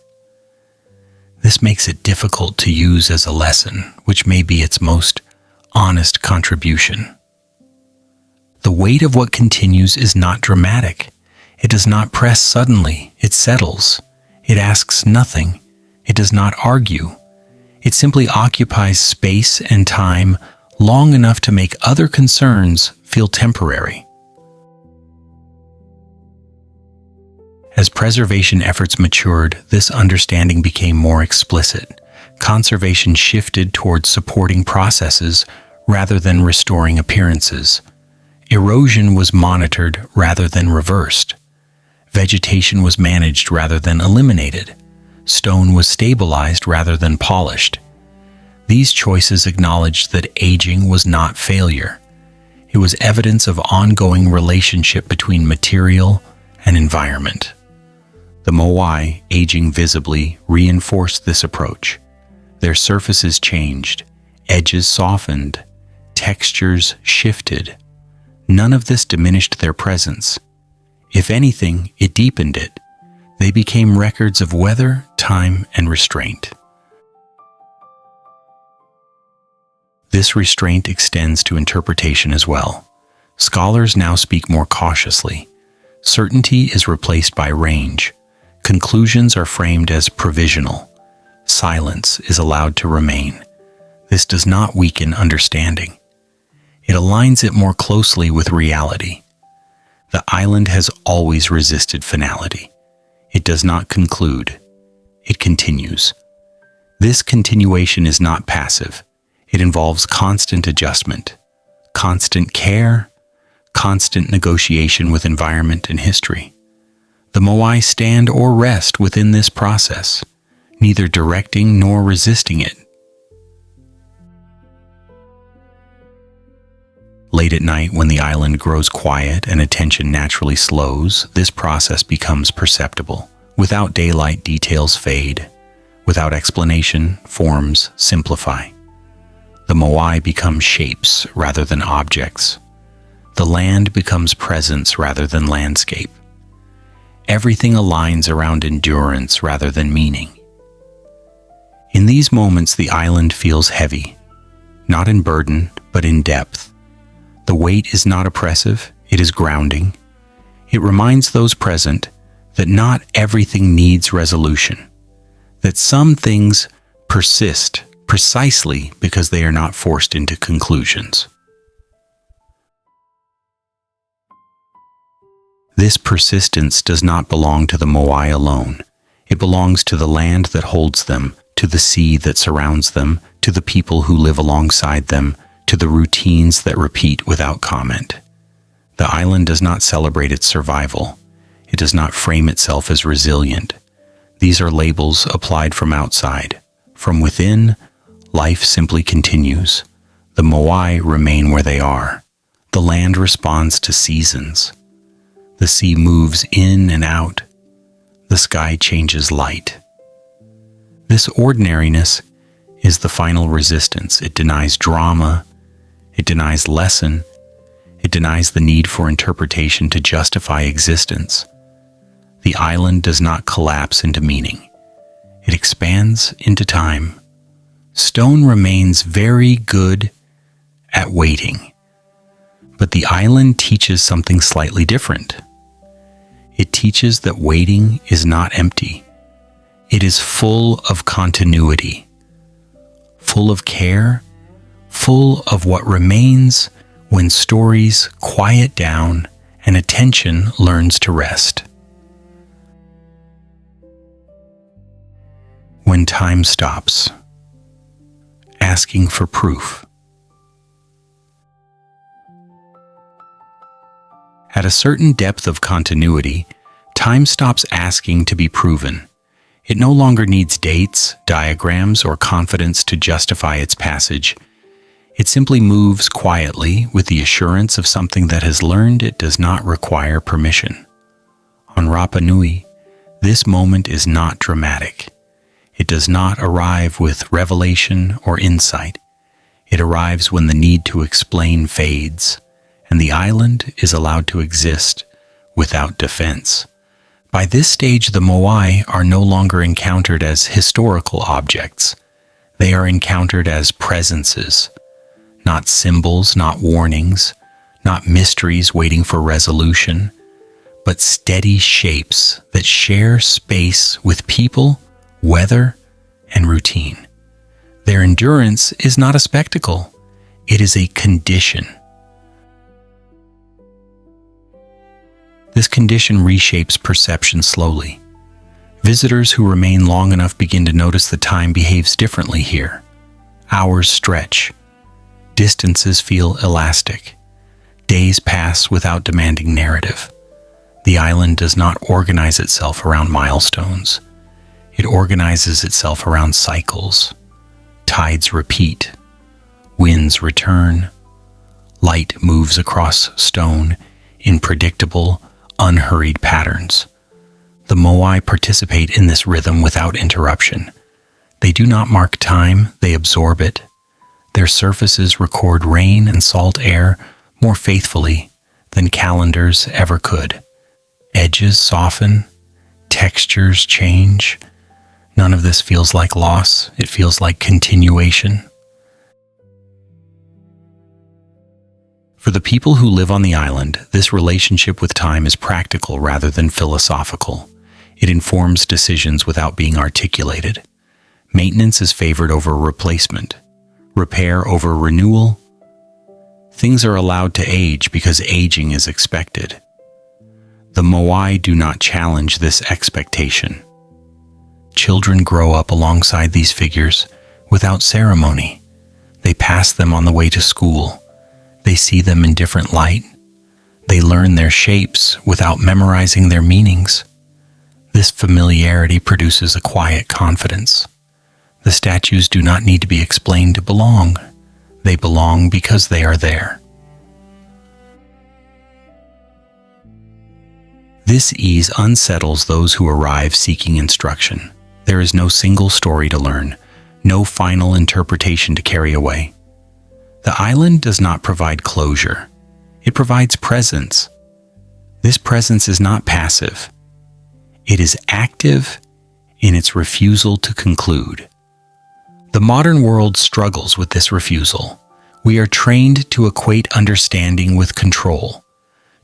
This makes it difficult to use as a lesson, which may be its most honest contribution. The weight of what continues is not dramatic. It does not press suddenly. It settles. It asks nothing. It does not argue. It simply occupies space and time long enough to make other concerns feel temporary. As preservation efforts matured, this understanding became more explicit. Conservation shifted towards supporting processes rather than restoring appearances. Erosion was monitored rather than reversed. Vegetation was managed rather than eliminated. Stone was stabilized rather than polished. These choices acknowledged that aging was not failure. It was evidence of ongoing relationship between material and environment. The Moai, aging visibly, reinforced this approach. Their surfaces changed, edges softened, textures shifted. None of this diminished their presence. If anything, it deepened it. They became records of weather, time, and restraint. This restraint extends to interpretation as well. Scholars now speak more cautiously. Certainty is replaced by range. Conclusions are framed as provisional. Silence is allowed to remain. This does not weaken understanding. It aligns it more closely with reality. The island has always resisted finality. It does not conclude. It continues. This continuation is not passive. It involves constant adjustment, constant care, constant negotiation with environment and history. The Moai stand or rest within this process, neither directing nor resisting it. Late at night, when the island grows quiet and attention naturally slows, this process becomes perceptible. Without daylight, details fade. Without explanation, forms simplify. The Moai become shapes rather than objects. The land becomes presence rather than landscape. Everything aligns around endurance rather than meaning. In these moments, the island feels heavy, not in burden, but in depth. The weight is not oppressive, it is grounding. It reminds those present that not everything needs resolution, that some things persist precisely because they are not forced into conclusions. This persistence does not belong to the Moai alone. It belongs to the land that holds them, to the sea that surrounds them, to the people who live alongside them, to the routines that repeat without comment. The island does not celebrate its survival. It does not frame itself as resilient. These are labels applied from outside. From within, life simply continues. The Moai remain where they are. The land responds to seasons. The sea moves in and out. The sky changes light. This ordinariness is the final resistance. It denies drama. It denies lesson. It denies the need for interpretation to justify existence. The island does not collapse into meaning. It expands into time. Stone remains very good at waiting. But the island teaches something slightly different. It teaches that waiting is not empty. It is full of continuity, full of care, full of what remains when stories quiet down and attention learns to rest. When time stops, asking for proof. At a certain depth of continuity, time stops asking to be proven. It no longer needs dates, diagrams, or confidence to justify its passage. It simply moves quietly with the assurance of something that has learned it does not require permission. On Rapa Nui, this moment is not dramatic. It does not arrive with revelation or insight. It arrives when the need to explain fades, and the island is allowed to exist without defense. By this stage, the Moai are no longer encountered as historical objects. They are encountered as presences, not symbols, not warnings, not mysteries waiting for resolution, but steady shapes that share space with people, weather, and routine. Their endurance is not a spectacle. It is a condition. This condition reshapes perception slowly. Visitors who remain long enough begin to notice that time behaves differently here. Hours stretch. Distances feel elastic. Days pass without demanding narrative. The island does not organize itself around milestones. It organizes itself around cycles. Tides repeat. Winds return. Light moves across stone in predictable, unhurried patterns. The Moai participate in this rhythm without interruption. They do not mark time, they absorb it. Their surfaces record rain and salt air more faithfully than calendars ever could. Edges soften, textures change. None of this feels like loss, it feels like continuation. For the people who live on the island, this relationship with time is practical rather than philosophical. It informs decisions without being articulated. Maintenance is favored over replacement. Repair over renewal. Things are allowed to age because aging is expected. The Moai do not challenge this expectation. Children grow up alongside these figures without ceremony. They pass them on the way to school. They see them in different light. They learn their shapes without memorizing their meanings. This familiarity produces a quiet confidence. The statues do not need to be explained to belong. They belong because they are there. This ease unsettles those who arrive seeking instruction. There is no single story to learn, no final interpretation to carry away. The island does not provide closure. It provides presence. This presence is not passive. It is active in its refusal to conclude. The modern world struggles with this refusal. We are trained to equate understanding with control,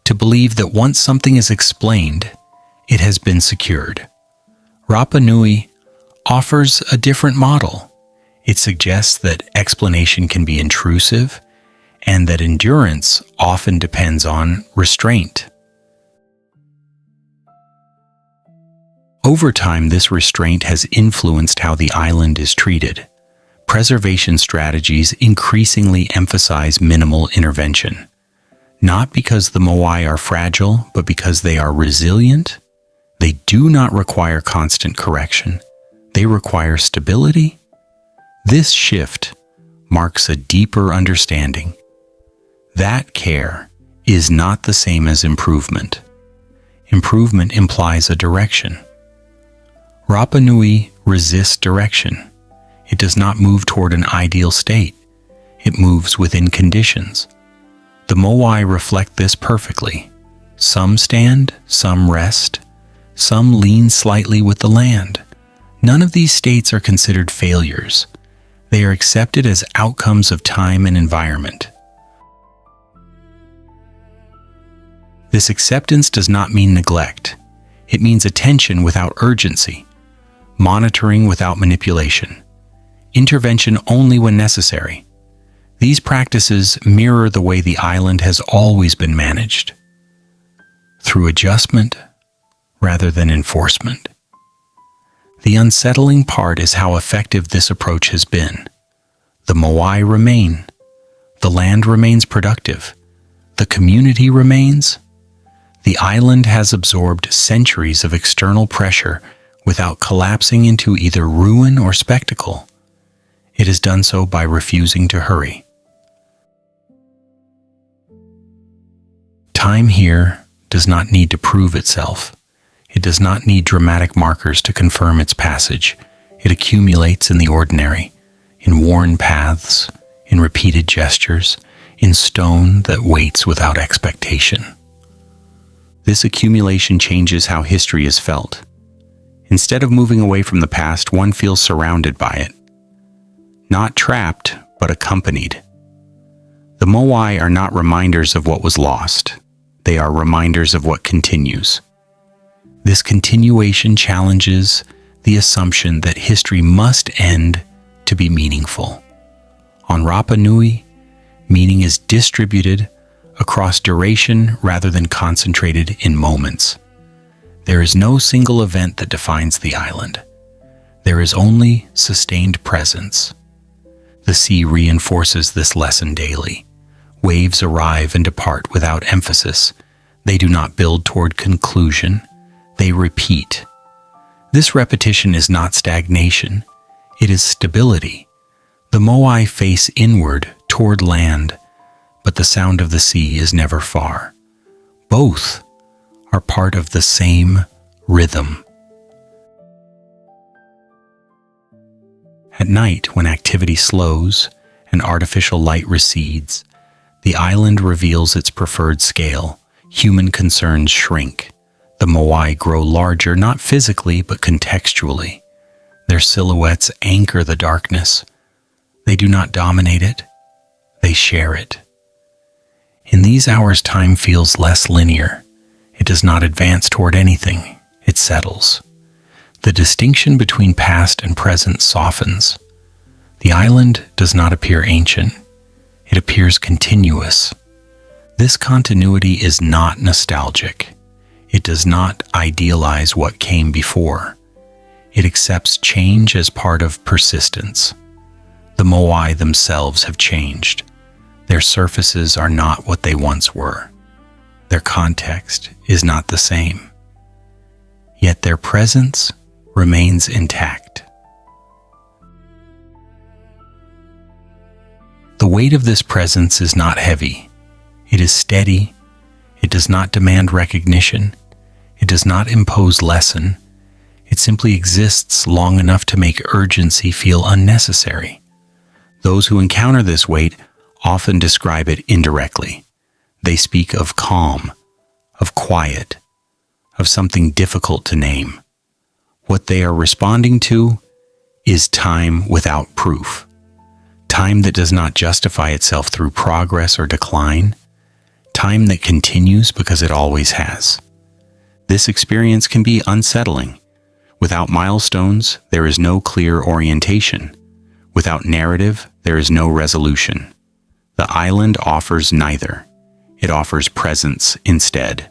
to believe that once something is explained, it has been secured. Rapa Nui offers a different model. It suggests that explanation can be intrusive and that endurance often depends on restraint. Over time, this restraint has influenced how the island is treated. Preservation strategies increasingly emphasize minimal intervention, not because the Moai are fragile, but because they are resilient. They do not require constant correction. They require stability. This shift marks a deeper understanding. That care is not the same as improvement. Improvement implies a direction. Rapa Nui resists direction. It does not move toward an ideal state. It moves within conditions. The Moai reflect this perfectly. Some stand, some rest, some lean slightly with the land. None of these states are considered failures. They are accepted as outcomes of time and environment. This acceptance does not mean neglect. It means attention without urgency, monitoring without manipulation, intervention only when necessary. These practices mirror the way the island has always been managed, through adjustment rather than enforcement. The unsettling part is how effective this approach has been. The Moai remain. The land remains productive. The community remains. The island has absorbed centuries of external pressure without collapsing into either ruin or spectacle. It has done so by refusing to hurry. Time here does not need to prove itself. It does not need dramatic markers to confirm its passage. It accumulates in the ordinary, in worn paths, in repeated gestures, in stone that waits without expectation. This accumulation changes how history is felt. Instead of moving away from the past, one feels surrounded by it. Not trapped, but accompanied. The Moai are not reminders of what was lost. They are reminders of what continues. This continuation challenges the assumption that history must end to be meaningful. On Rapa Nui, meaning is distributed across duration rather than concentrated in moments. There is no single event that defines the island. There is only sustained presence. The sea reinforces this lesson daily. Waves arrive and depart without emphasis. They do not build toward conclusion. They repeat. This repetition is not stagnation. It is stability. The Moai face inward toward land, but the sound of the sea is never far. Both are part of the same rhythm. At night, when activity slows and artificial light recedes, the island reveals its preferred scale. Human concerns shrink. The Moai grow larger, not physically, but contextually. Their silhouettes anchor the darkness. They do not dominate it. They share it. In these hours, time feels less linear. It does not advance toward anything. It settles. The distinction between past and present softens. The island does not appear ancient. It appears continuous. This continuity is not nostalgic. It does not idealize what came before. It accepts change as part of persistence. The Moai themselves have changed. Their surfaces are not what they once were. Their context is not the same. Yet their presence remains intact. The weight of this presence is not heavy. It is steady. It does not demand recognition. It does not impose lesson. It simply exists long enough to make urgency feel unnecessary. Those who encounter this weight often describe it indirectly. They speak of calm, of quiet, of something difficult to name. What they are responding to is time without proof. Time that does not justify itself through progress or decline. Time that continues because it always has. This experience can be unsettling. Without milestones, there is no clear orientation. Without narrative, there is no resolution. The island offers neither. It offers presence instead.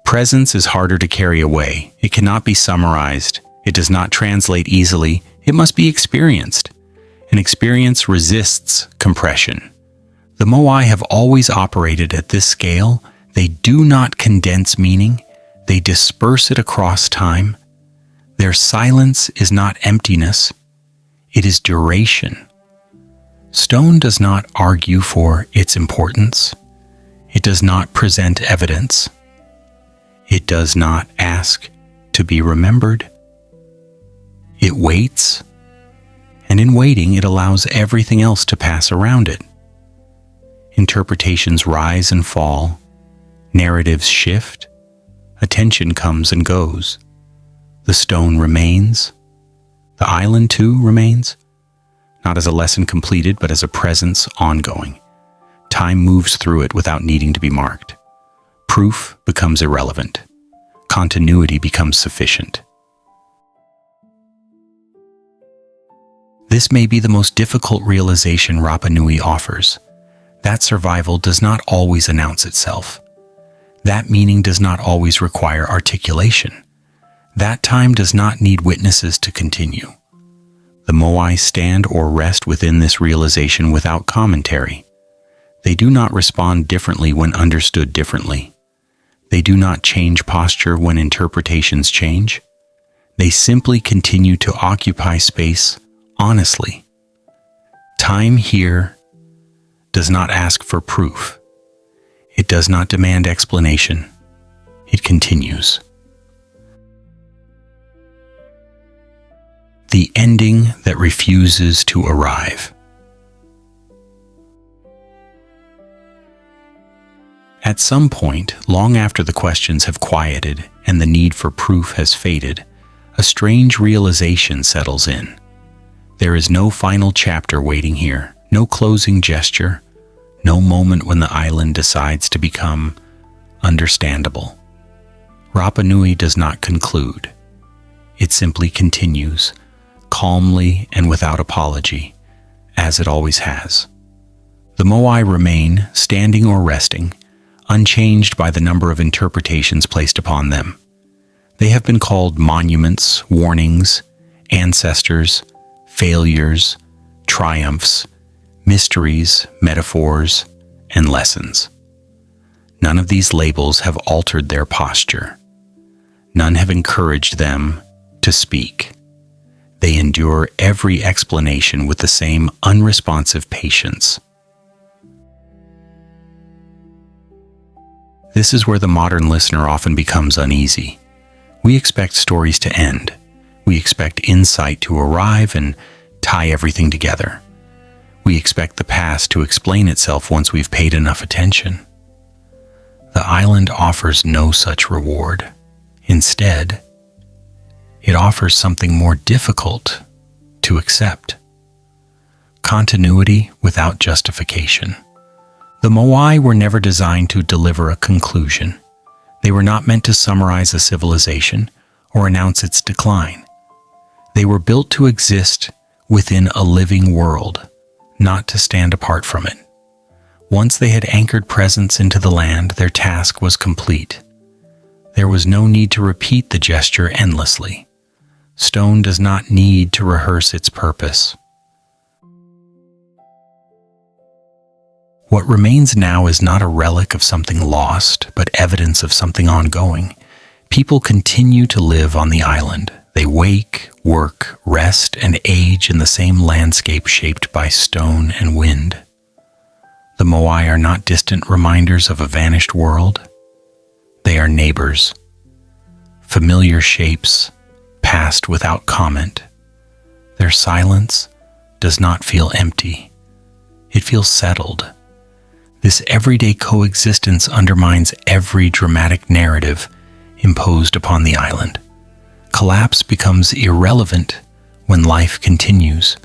Presence is harder to carry away. It cannot be summarized. It does not translate easily. It must be experienced. An experience resists compression. The Moai have always operated at this scale. They do not condense meaning. They disperse it across time. Their silence is not emptiness. It is duration. Stone does not argue for its importance. It does not present evidence. It does not ask to be remembered. It waits, and in waiting, it allows everything else to pass around it. Interpretations rise and fall. Narratives shift. Attention comes and goes. The stone remains. The island, too, remains. Not as a lesson completed, but as a presence ongoing. Time moves through it without needing to be marked. Proof becomes irrelevant. Continuity becomes sufficient. This may be the most difficult realization Rapa Nui offers. That survival does not always announce itself. That meaning does not always require articulation. That time does not need witnesses to continue. The Moai stand or rest within this realization without commentary. They do not respond differently when understood differently. They do not change posture when interpretations change. They simply continue to occupy space honestly. Time here does not ask for proof. It does not demand explanation. It continues. The ending that refuses to arrive. At some point, long after the questions have quieted and the need for proof has faded, a strange realization settles in. There is no final chapter waiting here, no closing gesture, no moment when the island decides to become understandable. Rapa Nui does not conclude. It simply continues, calmly and without apology, as it always has. The Moai remain, standing or resting, unchanged by the number of interpretations placed upon them. They have been called monuments, warnings, ancestors, failures, triumphs, mysteries, metaphors, and lessons. None of these labels have altered their posture. None have encouraged them to speak. They endure every explanation with the same unresponsive patience. This is where the modern listener often becomes uneasy. We expect stories to end. We expect insight to arrive and tie everything together. We expect the past to explain itself once we've paid enough attention. The island offers no such reward. Instead, it offers something more difficult to accept. Continuity without justification. The Moai were never designed to deliver a conclusion. They were not meant to summarize a civilization or announce its decline. They were built to exist within a living world, not to stand apart from it. Once they had anchored presence into the land, their task was complete. There was no need to repeat the gesture endlessly. Stone does not need to rehearse its purpose. What remains now is not a relic of something lost, but evidence of something ongoing. People continue to live on the island. They wake, work, rest, and age in the same landscape shaped by stone and wind. The Moai are not distant reminders of a vanished world. They are neighbors. Familiar shapes, passed without comment. Their silence does not feel empty. It feels settled. This everyday coexistence undermines every dramatic narrative imposed upon the island. Collapse becomes irrelevant when life continues.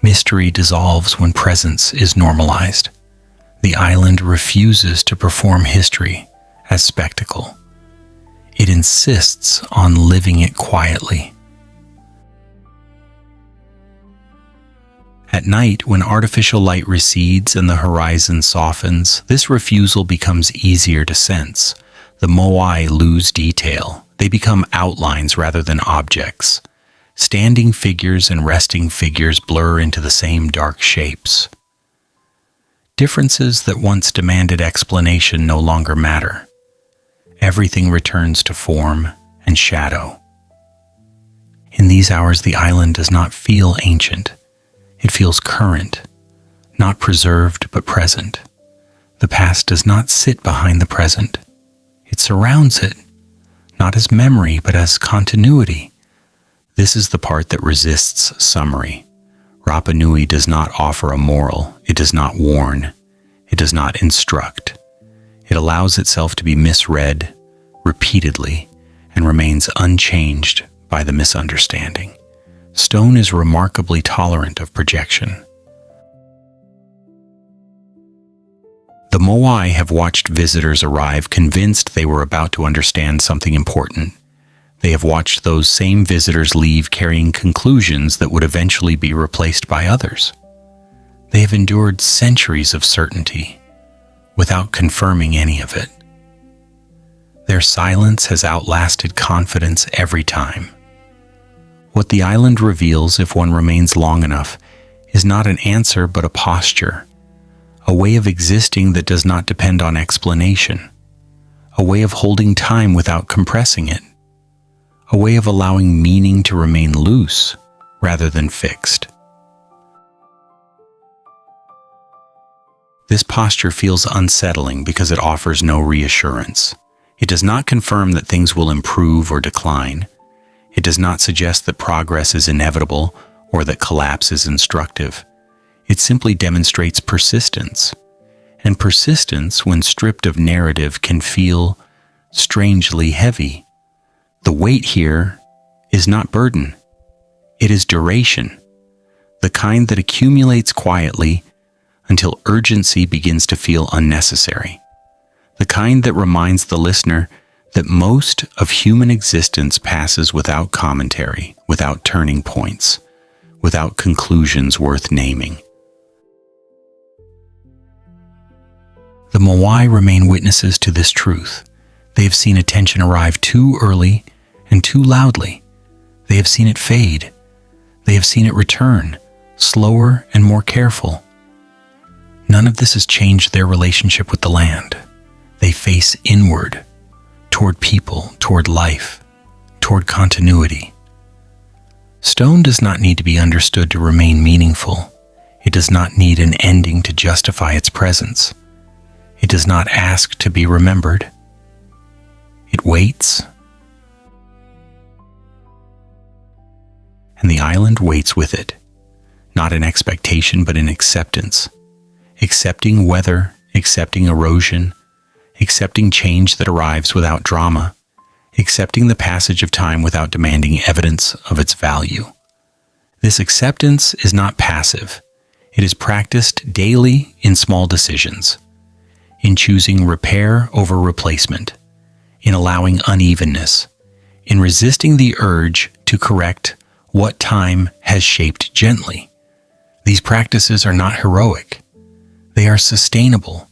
Mystery dissolves when presence is normalized. The island refuses to perform history as spectacle. It insists on living it quietly. At night, when artificial light recedes and the horizon softens, this refusal becomes easier to sense. The Moai lose detail. They become outlines rather than objects. Standing figures and resting figures blur into the same dark shapes. Differences that once demanded explanation no longer matter. Everything returns to form and shadow. In these hours, the island does not feel ancient. It feels current, not preserved but present. The past does not sit behind the present. It surrounds it, not as memory but as continuity. This is the part that resists summary. Rapa Nui does not offer a moral. It does not warn. It does not instruct. It allows itself to be misread repeatedly and remains unchanged by the misunderstanding. Stone is remarkably tolerant of projection. The Moai have watched visitors arrive convinced they were about to understand something important. They have watched those same visitors leave carrying conclusions that would eventually be replaced by others. They have endured centuries of certainty without confirming any of it. Their silence has outlasted confidence every time. What the island reveals, if one remains long enough, is not an answer but a posture, a way of existing that does not depend on explanation, a way of holding time without compressing it, a way of allowing meaning to remain loose rather than fixed. This posture feels unsettling because it offers no reassurance. It does not confirm that things will improve or decline. It does not suggest that progress is inevitable or that collapse is instructive. It simply demonstrates persistence. And persistence, when stripped of narrative, can feel strangely heavy. The weight here is not burden. It is duration, the kind that accumulates quietly until urgency begins to feel unnecessary. The kind that reminds the listener that most of human existence passes without commentary, without turning points, without conclusions worth naming. The Moai remain witnesses to this truth. They have seen attention arrive too early and too loudly. They have seen it fade. They have seen it return, slower and more careful. None of this has changed their relationship with the land. They face inward, toward people, toward life, toward continuity. Stone does not need to be understood to remain meaningful. It does not need an ending to justify its presence. It does not ask to be remembered. It waits. And the island waits with it, not in expectation but in acceptance. Accepting weather, accepting erosion, accepting change that arrives without drama, accepting the passage of time without demanding evidence of its value. This acceptance is not passive. It is practiced daily in small decisions, in choosing repair over replacement, in allowing unevenness, in resisting the urge to correct what time has shaped gently. These practices are not heroic. They are sustainable.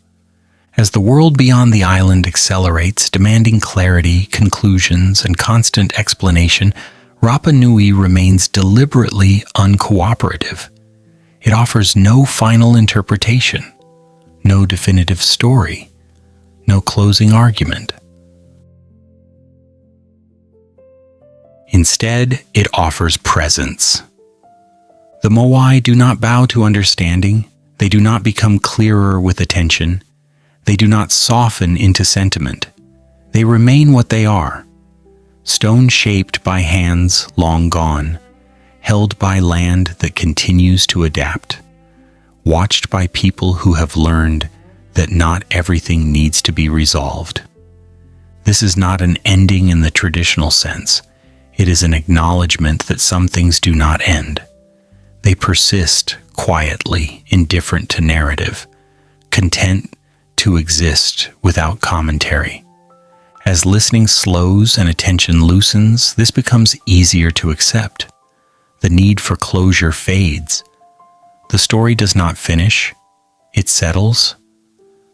As the world beyond the island accelerates, demanding clarity, conclusions, and constant explanation, Rapa Nui remains deliberately uncooperative. It offers no final interpretation, no definitive story, no closing argument. Instead, it offers presence. The Moai do not bow to understanding. They do not become clearer with attention. They do not soften into sentiment. They remain what they are, stone shaped by hands long gone, held by land that continues to adapt, watched by people who have learned that not everything needs to be resolved. This is not an ending in the traditional sense. It is an acknowledgement that some things do not end. They persist quietly, indifferent to narrative, content to exist without commentary. As listening slows and attention loosens, this becomes easier to accept. The need for closure fades. The story does not finish. It settles.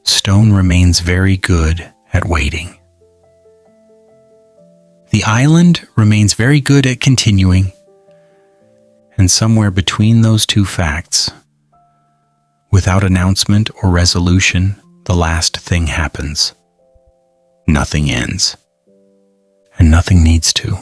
Stone remains very good at waiting. The island remains very good at continuing. And somewhere between those two facts, without announcement or resolution, the last thing happens. Nothing ends. And nothing needs to.